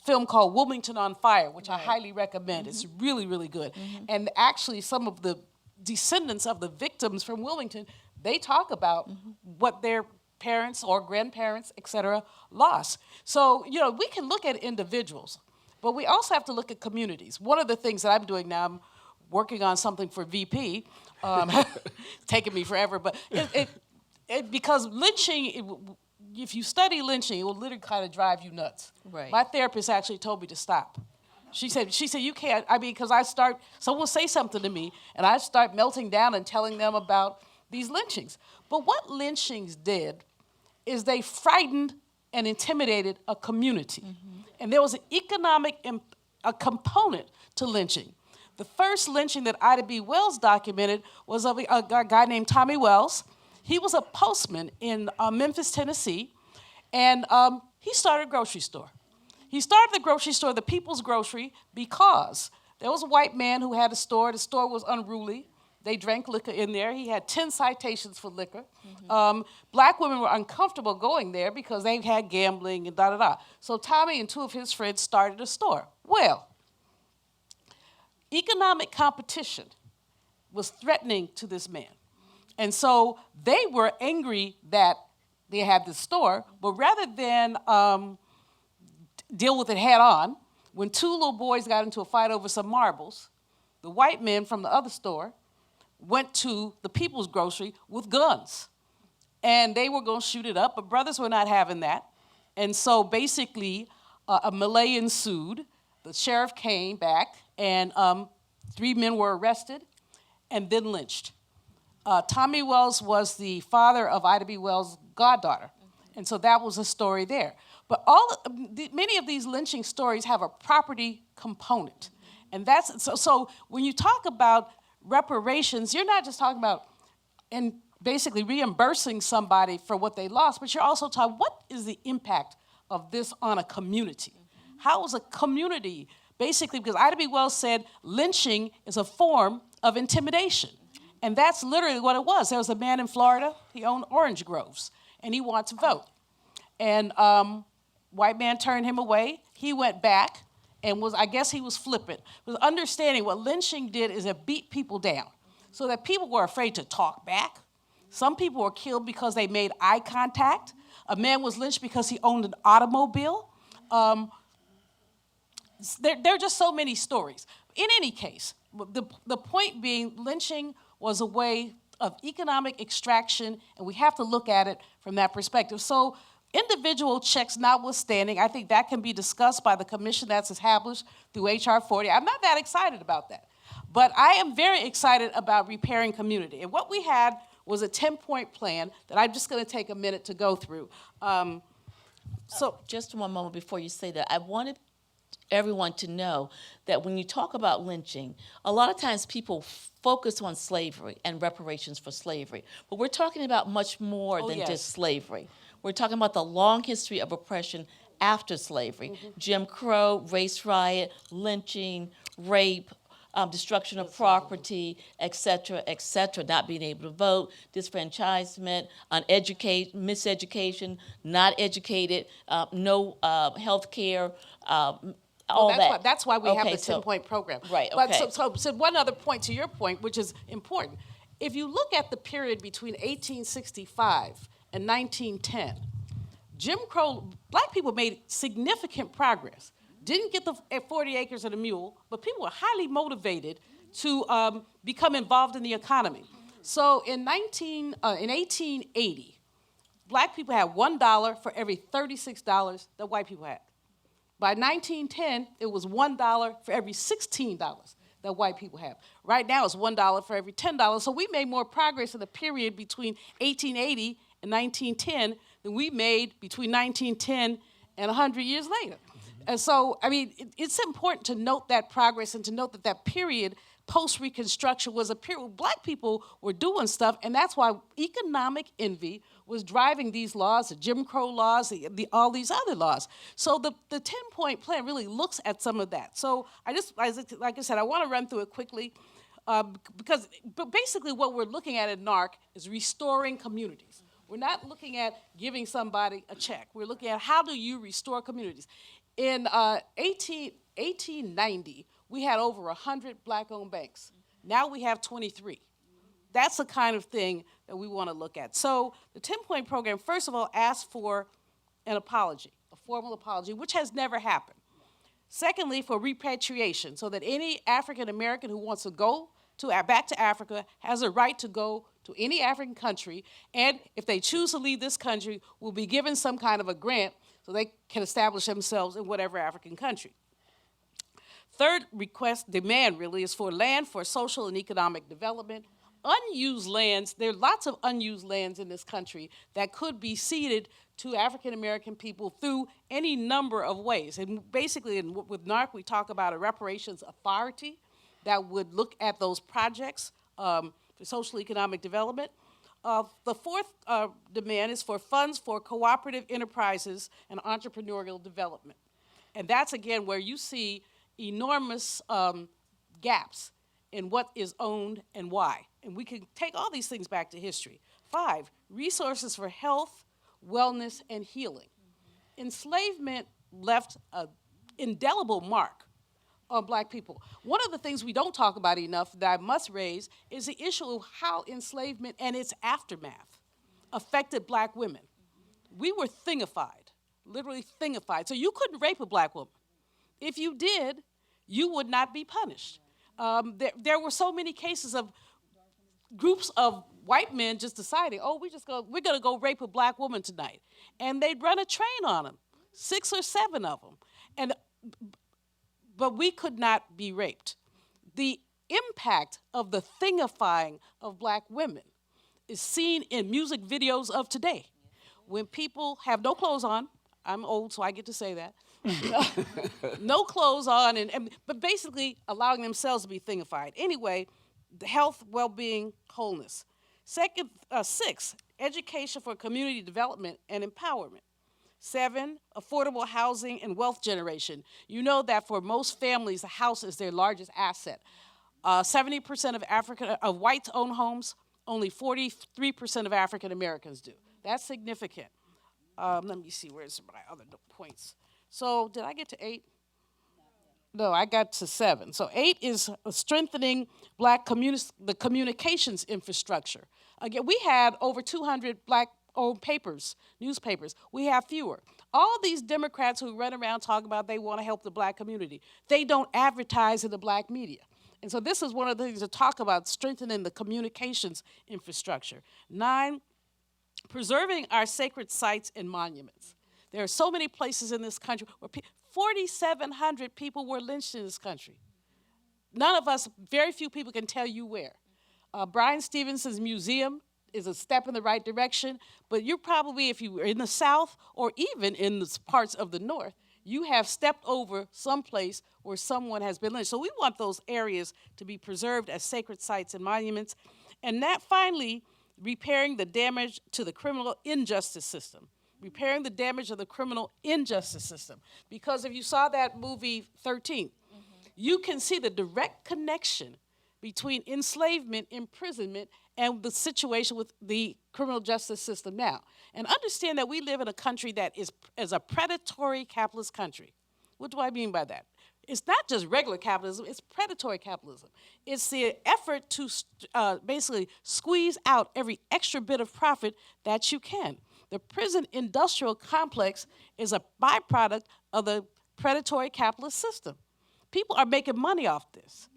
film called Wilmington on Fire, which I highly recommend. It's really, really good. And actually some of the descendants of the victims from Wilmington, they talk about what their parents or grandparents, et cetera, lost. So, we can look at individuals, but we also have to look at communities. One of the things that I'm doing now, I'm working on something for VP, taking me forever, but because lynching, if you study lynching, it will literally kind of drive you nuts. Right. My therapist actually told me to stop. She said, you can't, because someone will say something to me, and I start melting down and telling them about these lynchings. But what lynchings did is they frightened and intimidated a community. Mm-hmm. And there was an economic a component to lynching. The first lynching that Ida B. Wells documented was of a guy named Tommy Wells. He was a postman in Memphis, Tennessee, and he started a grocery store. He started the grocery store, the People's Grocery, because there was a white man who had a store. The store was unruly. They drank liquor in there. He had 10 citations for liquor. Mm-hmm. Black women were uncomfortable going there because they had gambling and da-da-da. So Tommy and two of his friends started a store. Well, economic competition was threatening to this man. And so they were angry that they had this store, but rather than deal with it head on, when two little boys got into a fight over some marbles, the white men from the other store went to the People's Grocery with guns. And they were going to shoot it up, but brothers were not having that. And so basically, a melee ensued. The sheriff came back, and 3 men were arrested and then lynched. Tommy Wells was the father of Ida B. Wells' goddaughter. And so that was a story there. But many of these lynching stories have a property component. And that's, so when you talk about reparations, you're not just talking about basically reimbursing somebody for what they lost, but you're also talking, what is the impact of this on a community? How is a community, basically, because Ida B. Wells said lynching is a form of intimidation. And that's literally what it was. There was a man in Florida, he owned orange groves, and he wanted to vote. And white man turned him away. He went back and he was flippant. Was understanding what lynching did is it beat people down so that people were afraid to talk back. Some people were killed because they made eye contact. A man was lynched because he owned an automobile. There are just so many stories. In any case, the point being, lynching was a way of economic extraction, and we have to look at it from that perspective. So individual checks notwithstanding, I think that can be discussed by the commission that's established through H.R. 40. I'm not that excited about that. But I am very excited about repairing community. And what we had was a 10-point plan that I'm just going to take a minute to go through. So just one moment before you say that, I wanted everyone to know that when you talk about lynching, a lot of times people focus on slavery and reparations for slavery. But we're talking about much more than just slavery. We're talking about the long history of oppression after slavery. Mm-hmm. Jim Crow, race riot, lynching, rape, destruction of property, et cetera, not being able to vote, disfranchisement, miseducation, not educated, no health care, all that. That's why we have the 10-point program. Right, okay. But so one other point to your point, which is important. If you look at the period between 1865 and 1910, Jim Crow, black people made significant progress. Didn't get the 40 acres and a mule, but people were highly motivated to become involved in the economy. So in 1880, black people had $1 for every $36 that white people had. By 1910, it was $1 for every $16 that white people have. Right now, it's $1 for every $10. So we made more progress in the period between 1880 and 1910 than we made between 1910 and 100 years later. And so, I mean, it's important to note that progress and to note that that period, post-Reconstruction, was a period where black people were doing stuff, and that's why economic envy was driving these laws, the Jim Crow laws, all these other laws. So the 10-point plan really looks at some of that. So like I said, I want to run through it quickly but basically what we're looking at in NARC is restoring communities. We're not looking at giving somebody a check. We're looking at how do you restore communities. In 1890, we had over 100 black-owned banks. Now we have 23. that's the kind of thing that we want to look at. So the 10-point program, first of all, asks for an apology, a formal apology, which has never happened. Secondly, for repatriation, so that any African American who wants to go back to Africa has a right to go to any African country, and if they choose to leave this country, will be given some kind of a grant so they can establish themselves in whatever African country. Third demand really, is for land for social and economic development. Unused lands, there are lots of unused lands in this country that could be ceded to African American people through any number of ways. And basically, with NARC, we talk about a reparations authority that would look at those projects for social economic development. The fourth demand is for funds for cooperative enterprises and entrepreneurial development. And that's, again, where you see enormous gaps in what is owned and why. And we can take all these things back to history. 5, resources for health, wellness, and healing. Enslavement left an indelible mark on black people. One of the things we don't talk about enough that I must raise is the issue of how enslavement and its aftermath affected black women. We were thingified, literally thingified. So you couldn't rape a black woman. If you did, you would not be punished. There were so many cases of groups of white men just deciding, oh, we're gonna go rape a black woman tonight. And they'd run a train on them, 6 or 7 of them. But we could not be raped. The impact of the thingifying of black women is seen in music videos of today. When people have no clothes on, I'm old, so I get to say that, no clothes on, but basically allowing themselves to be thingified. Anyway, the health, well-being, wholeness. 6, education for community development and empowerment. 7, affordable housing and wealth generation. You know that for most families, a house is their largest asset. 70% of whites own homes, only 43% of African Americans do. That's significant. Let me see, where's my other points? So did I get to 8? No, I got to 7. So 8 is strengthening the communications infrastructure. Again, we had over 200 black-owned newspapers. We have fewer. All these Democrats who run around talking about they want to help the black community, they don't advertise in the black media. And so this is one of the things to talk about, strengthening the communications infrastructure. 9, preserving our sacred sites and monuments. There are so many places in this country where 4,700 people were lynched in this country. None of us, very few people can tell you where. Brenda Stevenson's museum is a step in the right direction, but you're probably, if you were in the South or even in the parts of the North, you have stepped over someplace where someone has been lynched. So we want those areas to be preserved as sacred sites and monuments. And that finally, repairing the damage to the criminal injustice system. Repairing the damage of the criminal injustice system. Because if you saw that movie 13, you can see the direct connection between enslavement, imprisonment, and the situation with the criminal justice system now. And understand that we live in a country that is a predatory capitalist country. What do I mean by that? It's not just regular capitalism, it's predatory capitalism. It's the effort to basically squeeze out every extra bit of profit that you can. The prison industrial complex is a byproduct of the predatory capitalist system. People are making money off this.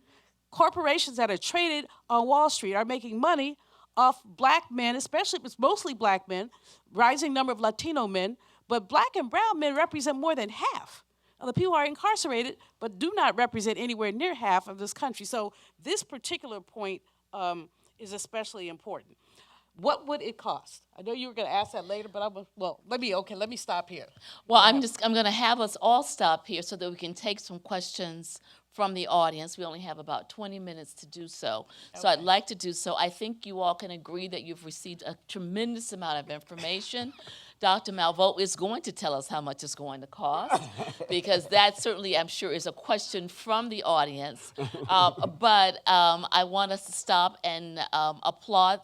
Corporations that are traded on Wall Street are making money off black men, especially, it's mostly black men, rising number of Latino men, but black and brown men represent more than half of the people who are incarcerated, but do not represent anywhere near half of this country. So this particular point is especially important. What would it cost? I know you were going to ask that later, but let me stop here. Well, I'm going to have us all stop here so that we can take some questions from the audience. We only have about 20 minutes to do so. Okay. So I'd like to do so. I think you all can agree that you've received a tremendous amount of information. Dr. Malveaux is going to tell us how much it's going to cost, because that certainly, I'm sure, is a question from the audience. But I want us to stop and applaud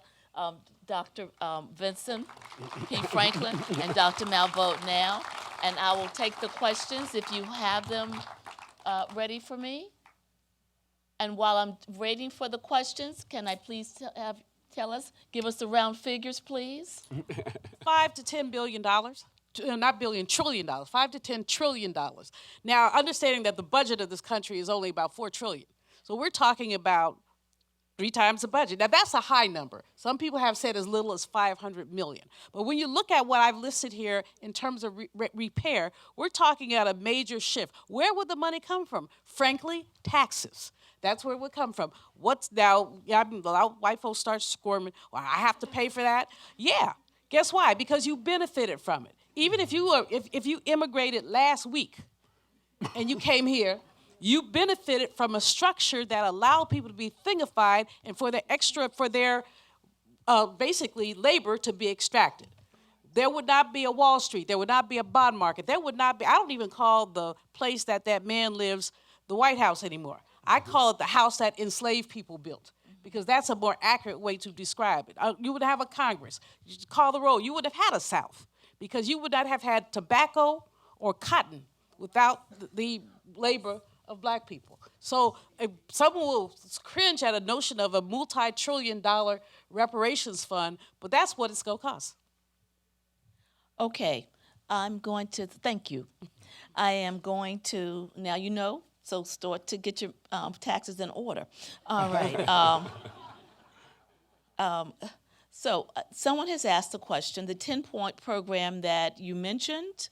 Dr. Vincent P. Franklin and Dr. Malveaux now, and I will take the questions if you have them ready for me. And while I'm waiting for the questions, can I please have Tell us, give us the round figures, please. $5 to $10 billion. Not billion, $trillion, $5 to $10 trillion. Now, understanding that the budget of this country is only about $4 trillion. So we're talking about 3 times the budget. Now, that's a high number. Some people have said as little as 500 million. But when you look at what I've listed here in terms of repair, we're talking about a major shift. Where would the money come from? Frankly, taxes. That's where it would come from. What's now, white folks start squirming, well, I have to pay for that? Yeah. Guess why? Because you benefited from it. Even if you immigrated last week and you came here, you benefited from a structure that allowed people to be thingified and for their basically labor to be extracted. There would not be a Wall Street. There would not be a bond market. There would not be, I don't even call the place that man lives the White House anymore. I call it the house that enslaved people built, because that's a more accurate way to describe it. You would have a Congress. You call the roll. You would have had a South, because you would not have had tobacco or cotton without the labor of black people. So someone will cringe at a notion of a multi-trillion-dollar reparations fund, but that's what it's going to cost. Okay, I'm going to, thank you. I am going to, now you know, so start to get your taxes in order. All right. So someone has asked the question, the 10-point program that you mentioned,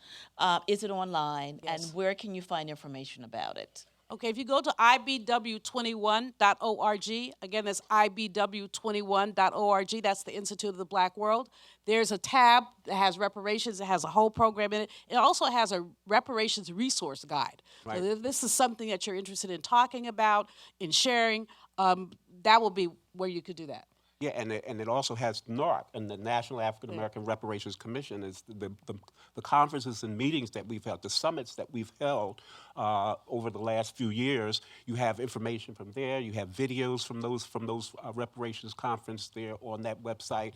is it online? Yes. And where can you find information about it? Okay, if you go to ibw21.org, again, that's ibw21.org, that's the Institute of the Black World. There's a tab that has reparations. It has a whole program in it. It also has a reparations resource guide. Right. So if this is something that you're interested in talking about, in sharing, that will be where you could do that. Yeah, and it also has NARC, and the National African American Reparations Commission, is the conferences and meetings that we've held, the summits that we've held over the last few years. You have information from there. You have videos from those reparations conference there on that website.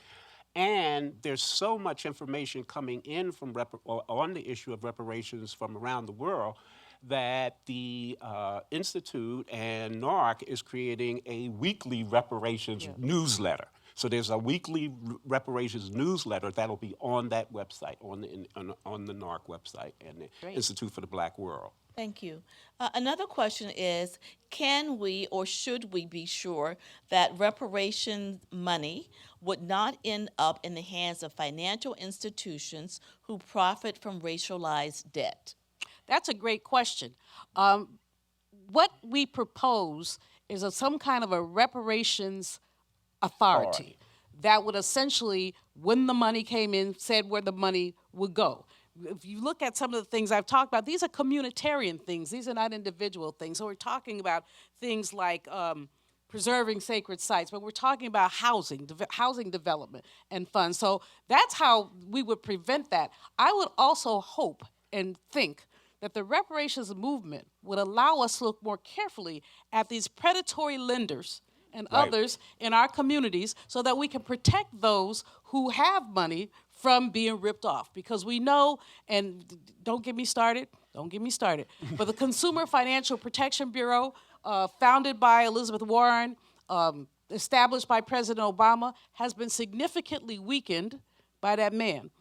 And there's so much information coming in from on the issue of reparations from around the world that the Institute and NARC is creating a weekly reparations newsletter. So there's a weekly reparations newsletter that'll be on that website, on the NARC website and the Great. Institute for the Black World. Thank you. Another question is, can we or should we be sure that reparation money would not end up in the hands of financial institutions who profit from racialized debt? That's a great question. What we propose is some kind of a reparations authority that would essentially, when the money came in, said where the money would go. If you look at some of the things I've talked about, these are communitarian things. These are not individual things. So we're talking about things like preserving sacred sites, but we're talking about housing development and funds. So that's how we would prevent that. I would also hope and think that the reparations movement would allow us to look more carefully at these predatory lenders and others in our communities so that we can protect those who have money from being ripped off. Because we know, and don't get me started, but the Consumer Financial Protection Bureau, founded by Elizabeth Warren, established by President Obama, has been significantly weakened by that man.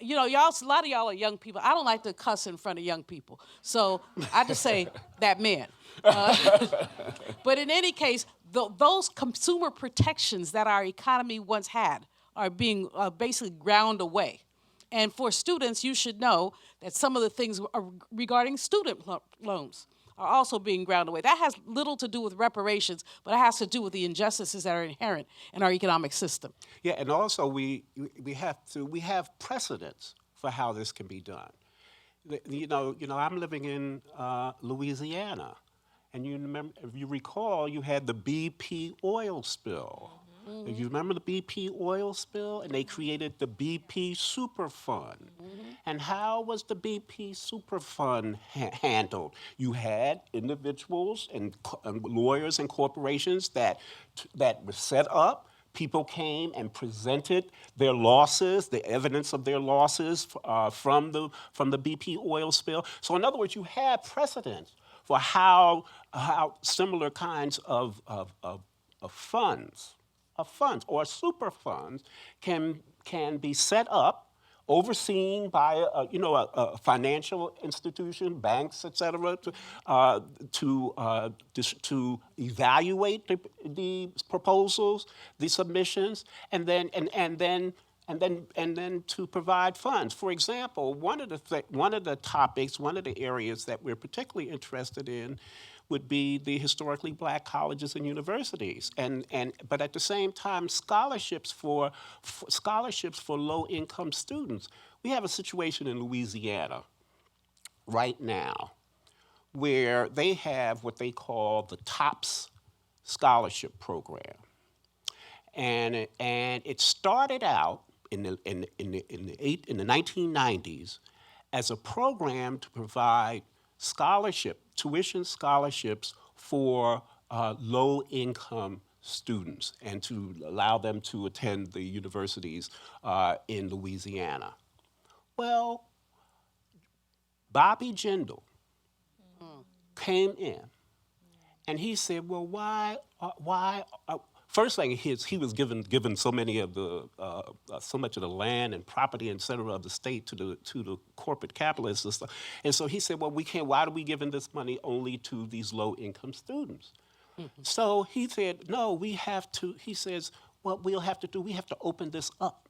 You know, a lot of y'all are young people. I don't like to cuss in front of young people. So I just say that man. But in any case, those consumer protections that our economy once had are being basically ground away. And for students, you should know that some of the things regarding student loans are also being ground away. That has little to do with reparations, but it has to do with the injustices that are inherent in our economic system. Yeah, and also we have precedents for how this can be done. You know, I'm living in Louisiana, and if you recall, you had the BP oil spill. Mm-hmm. If you remember the BP oil spill, and they created the BP Superfund. Mm-hmm. And how was the BP Superfund handled? You had individuals and lawyers and corporations that were set up. People came and presented their losses, the evidence of their losses from the BP oil spill. So in other words, you have precedents for how similar kinds of funds of funds or super funds can be set up, overseen by a financial institution, banks, et cetera, to evaluate the proposals, the submissions, and then to provide funds. For example, one of the topics, one of the areas that we're particularly interested in would be the historically black colleges and universities, but at the same time, scholarships for low-income students. We have a situation in Louisiana right now where they have what they call the TOPS scholarship program, and it started out in the 1990s as a program to provide tuition scholarships for low-income students and to allow them to attend the universities in Louisiana. Well, Bobby Jindal came in and he said, well, why first thing, he was given so much of the land and property, et cetera, of the state to the corporate capitalists and stuff. And so he said, well, why are we giving this money only to these low-income students? Mm-hmm. So he said, no, we have to open this up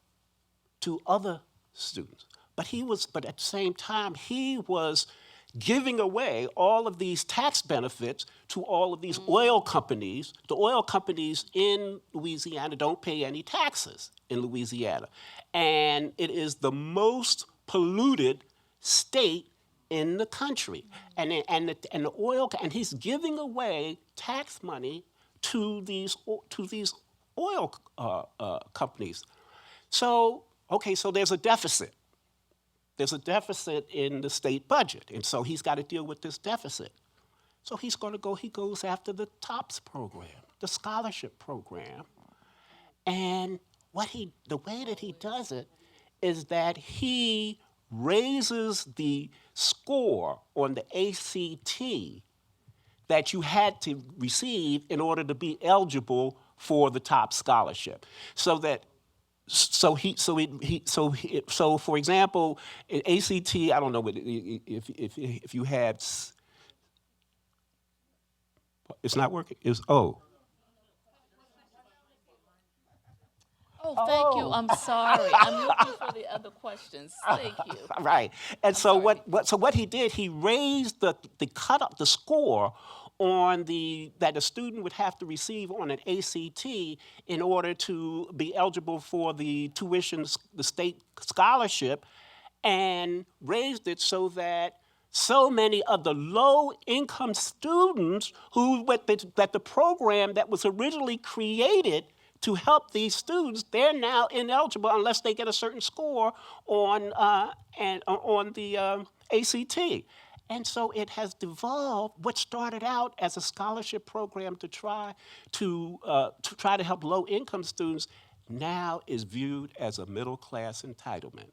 to other students. But at the same time, he was giving away all of these tax benefits to all of these oil companies. The oil companies in Louisiana don't pay any taxes in Louisiana. And it is the most polluted state in the country. And he's giving away tax money to these oil companies. So there's a deficit. There's a deficit in the state budget, and so he's got to deal with this deficit. So he goes after the TOPS program, the scholarship program. And the way that he does it is that he raises the score on the ACT that you had to receive in order to be eligible for the TOPS scholarship. So for example, in ACT, I don't know if you had, it's not working. Oh, thank you. I'm sorry. I'm looking for the other questions. Thank you. Right. And so what he did, he raised the score on that a student would have to receive on an ACT in order to be eligible for the state scholarship, and raised it so that so many of the low-income students that the program that was originally created to help these students, they're now ineligible unless they get a certain score on the ACT. And so it has devolved. What started out as a scholarship program to try to help low-income students now is viewed as a middle-class entitlement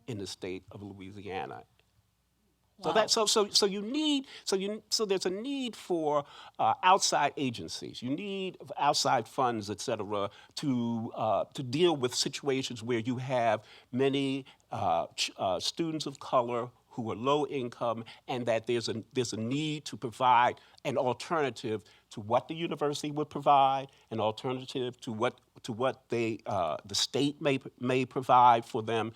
in the state of Louisiana. Wow. So there's a need for outside agencies. You need outside funds, et cetera, to deal with situations where you have many students of color who are low income, and that there's a need to provide an alternative to what the university would provide, an alternative to what the state may provide for them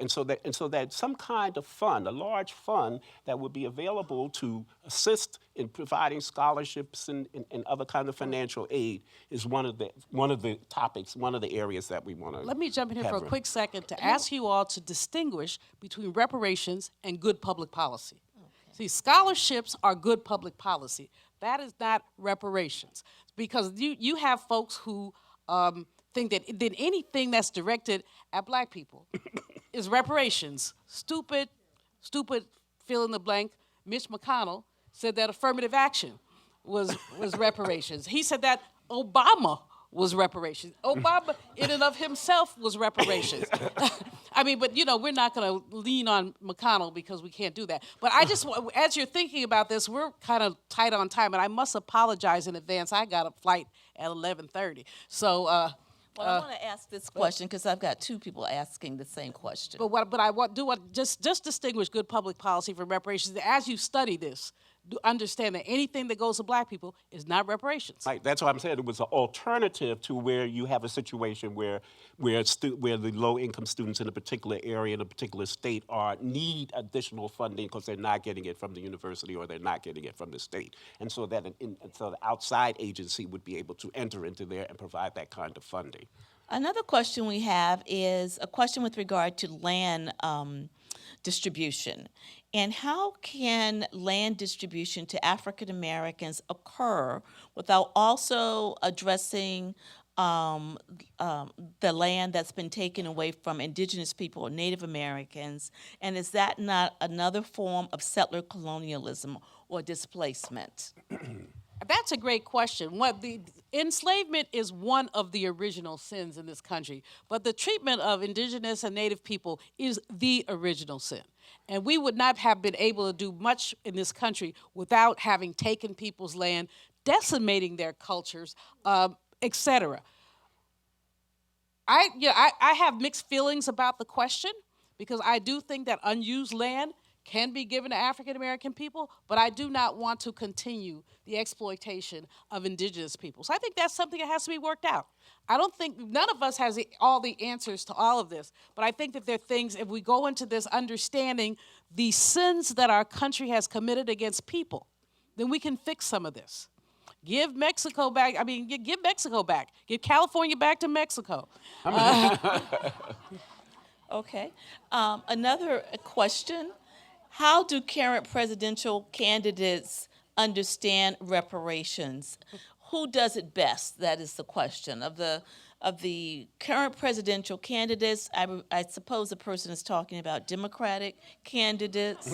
and so that some kind of fund, a large fund that would be available to assist in providing scholarships and other kind of financial aid is one of the topics, one of the areas that we want to. Let me jump in here for a quick second to ask you all to distinguish between reparations and good public policy. Okay. See, scholarships are good public policy. That is not reparations, because you have folks who think that anything that's directed at black people is reparations. Stupid, fill in the blank. Mitch McConnell said that affirmative action was reparations. He said that Obama was reparations. Obama in and of himself was reparations. I mean, but, we're not going to lean on McConnell because we can't do that. But I just, as you're thinking about this, we're kind of tight on time, and I must apologize in advance. I got a flight at 11:30. So, Well, I want to ask this question because I've got two people asking the same question. but I want just distinguish good public policy from reparations. As you study this, understand that anything that goes to black people is not reparations. Right, that's what I'm saying. It was an alternative to where you have a situation where the low-income students in a particular area in a particular state need additional funding because they're not getting it from the university or they're not getting it from the state, and so that so the outside agency would be able to enter into there and provide that kind of funding. Another question we have is a question with regard to land distribution. And how can land distribution to African Americans occur without also addressing the land that's been taken away from indigenous people or Native Americans? And is that not another form of settler colonialism or displacement? That's a great question. Enslavement is one of the original sins in this country, but the treatment of indigenous and Native people is the original sin. And we would not have been able to do much in this country without having taken people's land, decimating their cultures, etc. I have mixed feelings about the question because I do think that unused land can be given to African American people, but I do not want to continue the exploitation of indigenous people. So I think that's something that has to be worked out. I don't think, none of us has all the answers to all of this, but I think that there are things, if we go into this understanding the sins that our country has committed against people, then we can fix some of this. Give Mexico back, give Mexico back. Give California back to Mexico. Okay. Another question. How do current presidential candidates understand reparations? Who does it best? That is the question. Of the current presidential candidates, I suppose the person is talking about Democratic candidates.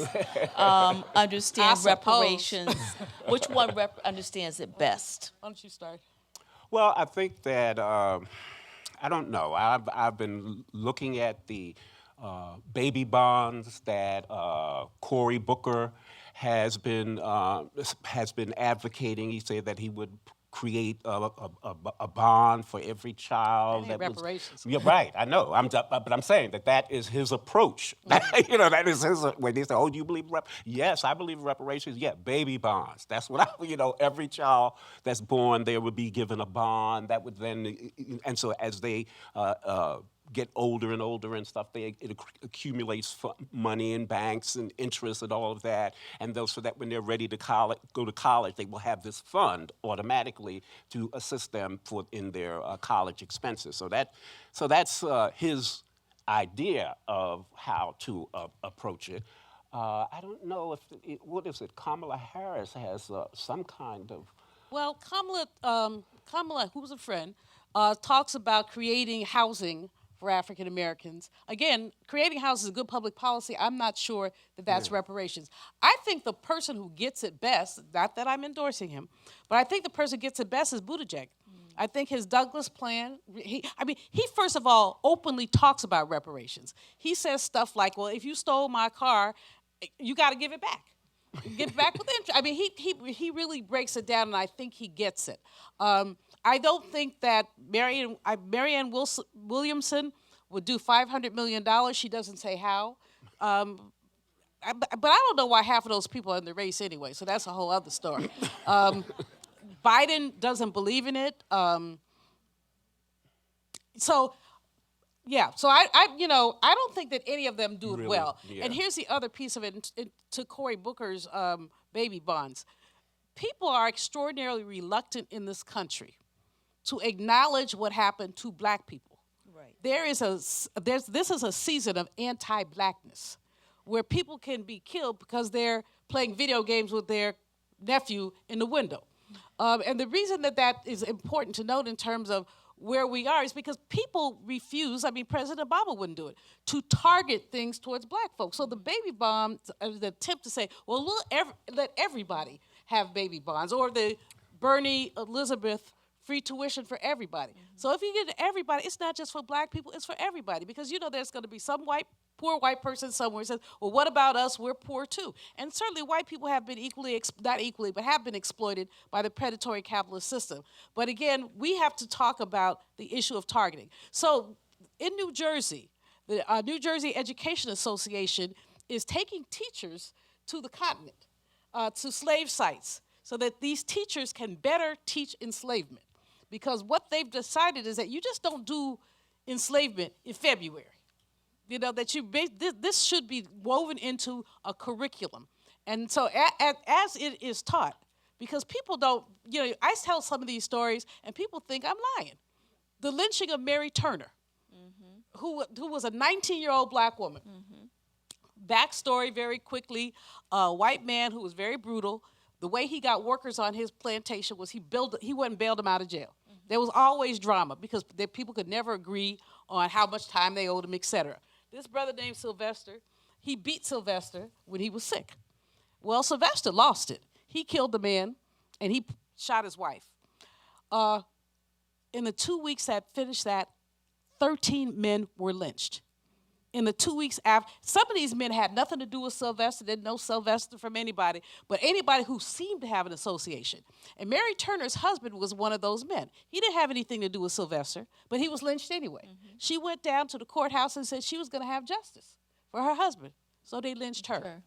Understand reparations. Which one understands it best? Why don't you start? Well, I think that I don't know. I've been looking at the baby bonds that Cory Booker has been advocating. He said that he would create a bond for every child. That ain't reparations. Yeah, right. I know. But I'm saying that is his approach. That is his. When they say, "Oh, do you believe Yes, I believe in reparations. Yeah, baby bonds. That's what every child that's born, they would be given a bond that would then, and so as they get older and older and stuff, it accumulates money in banks and interest and all of that, and so that when they're ready to go to college, they will have this fund automatically to assist them in their college expenses. So that's his idea of how to approach it. I don't know if Kamala Harris has some kind of. Well, Kamala, who's a friend, talks about creating housing for African Americans. Again, creating housing is good public policy. I'm not sure that that's reparations. I think the person who gets it best, not that I'm endorsing him, but I think the person who gets it best is Buttigieg. I think his Douglas plan, he first of all openly talks about reparations. He says stuff like, well, if you stole my car, you got to give it back. Give it back with interest. He really breaks it down, and I think he gets it. I don't think that Marianne Williamson would do $500 million. She doesn't say how. But I don't know why half of those people are in the race anyway, so that's a whole other story. Biden doesn't believe in it. So I don't think that any of them do it Really? well. Yeah. And here's the other piece of it, to Cory Booker's baby bonds. People are extraordinarily reluctant in this country to acknowledge what happened to black people. Right. This is a season of anti-blackness, where people can be killed because they're playing video games with their nephew in the window. And the reason that is important to note in terms of where we are is because people refuse, President Obama wouldn't do it, to target things towards black folks. So the baby bomb, the attempt to say, well, let everybody have baby bonds, or the Bernie Elizabeth free tuition for everybody. So if you get to everybody, it's not just for black people, it's for everybody. Because there's going to be some poor white person somewhere who says, well, what about us? We're poor too. And certainly white people have been not equally, but have been exploited by the predatory capitalist system. But again, we have to talk about the issue of targeting. So in New Jersey, the New Jersey Education Association is taking teachers to the continent, to slave sites, so that these teachers can better teach enslavement. Because what they've decided is that you just don't do enslavement in February. This should be woven into a curriculum. And so as it is taught, because people don't, I tell some of these stories and people think I'm lying. The lynching of Mary Turner, who was a 19-year-old black woman. Backstory very quickly, a white man who was very brutal. The way he got workers on his plantation was he went and bailed them out of jail. There was always drama because people could never agree on how much time they owed him, et cetera. This brother named Sylvester, he beat Sylvester when he was sick. Well, Sylvester lost it. He killed the man, and he shot his wife. In the 2 weeks that finished that, 13 men were lynched. In the 2 weeks after, some of these men had nothing to do with Sylvester, didn't know Sylvester from anybody, but anybody who seemed to have an association. And Mary Turner's husband was one of those men. He didn't have anything to do with Sylvester, but he was lynched anyway. She went down to the courthouse and said she was going to have justice for her husband, so they lynched her.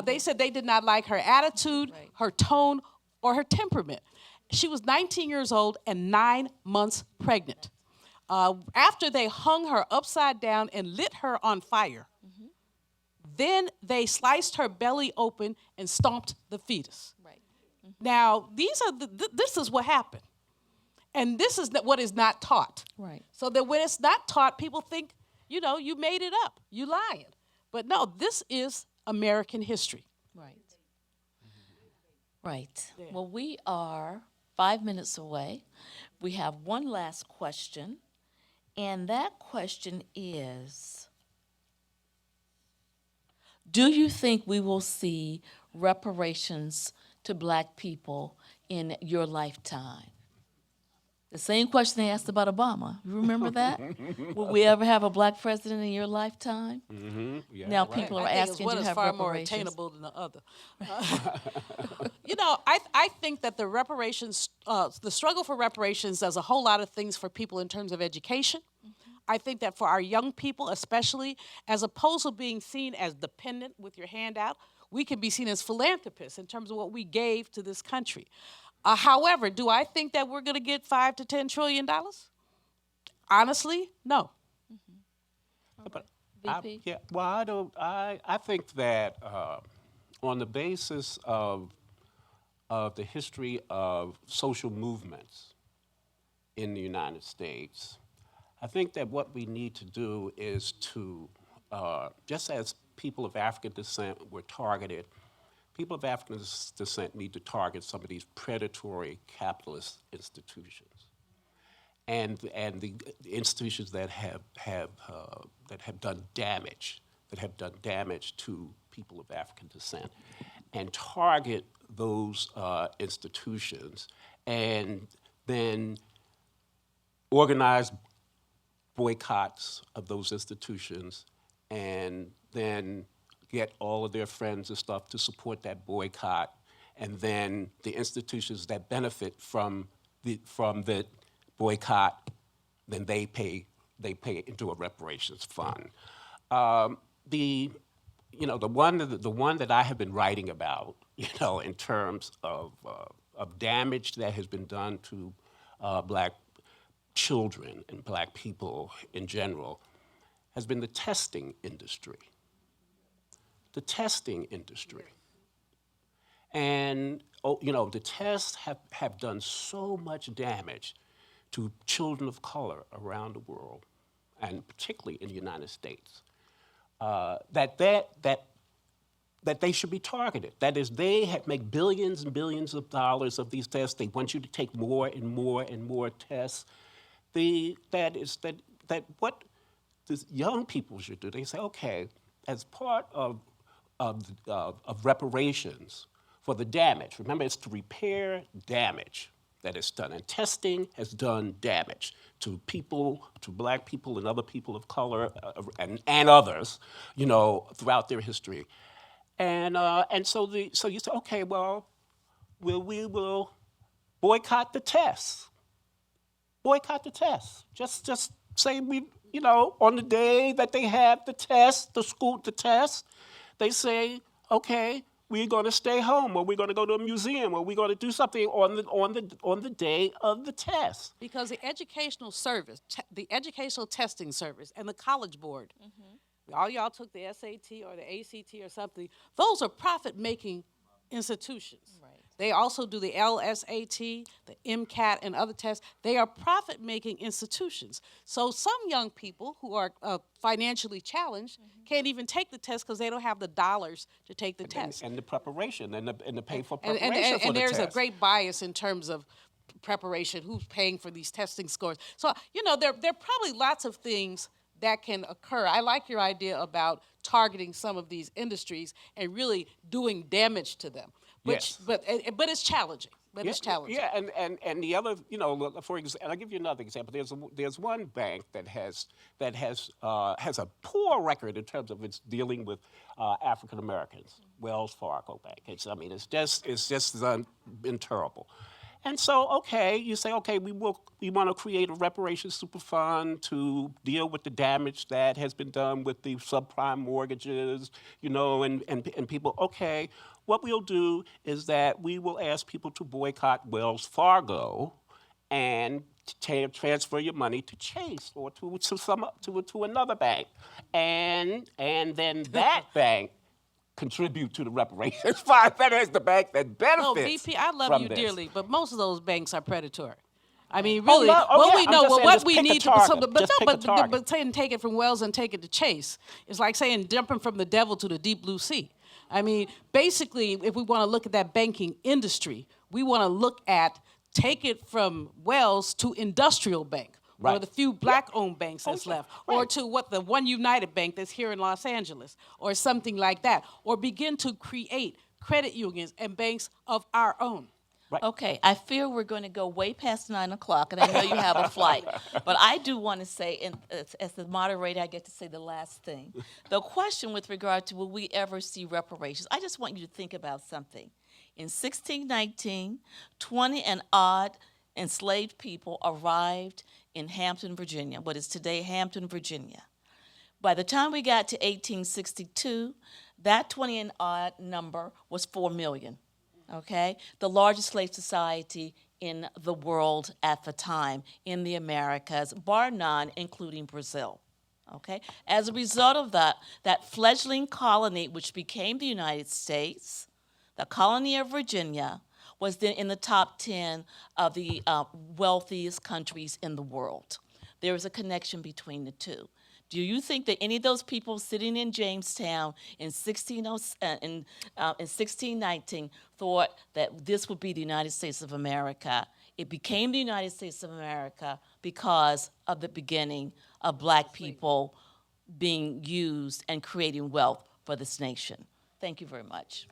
They said they did not like her attitude, her tone, or her temperament. She was 19 years old and 9 months pregnant. After they hung her upside down and lit her on fire, then they sliced her belly open and stomped the fetus. Now, this is what happened. And this is what is not taught. So that when it's not taught, people think, you made it up. You lying. But no, this is American history. Right. Well, we are 5 minutes away. We have one last question. And that question is, do you think we will see reparations to black people in your lifetime? The same question they asked about Obama. You remember that? Will we ever have a black president in your lifetime? Yeah, Now people are asking, do you have far more reparations? attainable than the other. I think that the reparations, the struggle for reparations does a whole lot of things for people in terms of education. I think that for our young people especially, as opposed to being seen as dependent with your hand out, we can be seen as philanthropists in terms of what we gave to this country. However, do I think that we're going to get $5 to $10 trillion? Honestly, no. But VP? I think that on the basis of the history of social movements in the United States, I think that what we need to do is to, just as people of African descent were targeted, people of African descent need to target some of these predatory capitalist institutions, and the institutions that have done damage, to people of African descent, and target those institutions, and then organize boycotts of those institutions, and then get all of their friends and stuff to support that boycott, and then the institutions that benefit from the boycott, then they pay into a reparations fund. The one that I have been writing about, in terms of damage that has been done to black children and black people in general, has been the testing industry. The testing industry. And, the tests have done so much damage to children of color around the world, and particularly in the United States, that they should be targeted. That is, they make billions and billions of dollars of these tests. They want you to take more and more and more tests. That what the young people should do, they say, okay, as part of reparations for the damage. Remember, it's to repair damage that it's done. And testing has done damage to people, to black people and other people of color and others, throughout their history. And so you say, okay, well, we will boycott the tests. Boycott the tests. Just say on the day that they have the test, the test, they say, okay, we're going to stay home, or we're going to go to a museum, or we're going to do something on the day of the test. Because the educational service, the educational testing service, and the College Board, all y'all took the SAT or the ACT or something, those are profit-making institutions. Right. They also do the LSAT, the MCAT, and other tests. They are profit-making institutions. So some young people who are financially challenged can't even take the test because they don't have the dollars to take the test. And the preparation, and the pay for And, preparation and, and, for and the there's test. a great bias in terms of preparation, who's paying for these testing scores. So, there are probably lots of things that can occur. I like your idea about targeting some of these industries and really doing damage to them. Yes. But it's challenging. It's challenging. Yeah, and the other, for example, I'll give you another example. There's one bank that has a poor record in terms of its dealing with African Americans. Wells Fargo Bank. It's just been terrible. And so, okay, you say, okay, we want to create a reparations super fund to deal with the damage that has been done with the subprime mortgages, and people. Okay, what we'll do is that we will ask people to boycott Wells Fargo and transfer your money to Chase or to another bank, and then that bank contribute to the reparations fund. That is the bank that benefits. No, VP, I love from you this. dearly, but most of those banks are predatory. I mean, really, no, what yeah, we I'm know, just saying, what just we pick a need, target. Just pick a target. but saying take it from Wells and take it to Chase, it's like saying jumping from the devil to the deep blue sea. I mean, basically, if we want to look at that banking industry, we want to look at take it from Wells to Industrial Bank, or Right. the few black-owned banks that's sure. left, Right. or to the One United Bank that's here in Los Angeles, or something like that, or begin to create credit unions and banks of our own. Right. Okay, I fear we're going to go way past 9 o'clock, and I know you have a flight. But I do want to say, and as the moderator, I get to say the last thing. The question with regard to will we ever see reparations, I just want you to think about something. In 1619, 20 and odd enslaved people arrived in Hampton, Virginia, what is today Hampton, Virginia. By the time we got to 1862, that 20 and odd number was 4 million. Okay, the largest slave society in the world at the time, in the Americas, bar none, including Brazil. Okay, as a result of that fledgling colony, which became the United States, the colony of Virginia was then in the top 10 of the wealthiest countries in the world. There is a connection between the two. Do you think that any of those people sitting in Jamestown in 1619 thought that this would be the United States of America? It became the United States of America because of the beginning of black people being used and creating wealth for this nation. Thank you very much.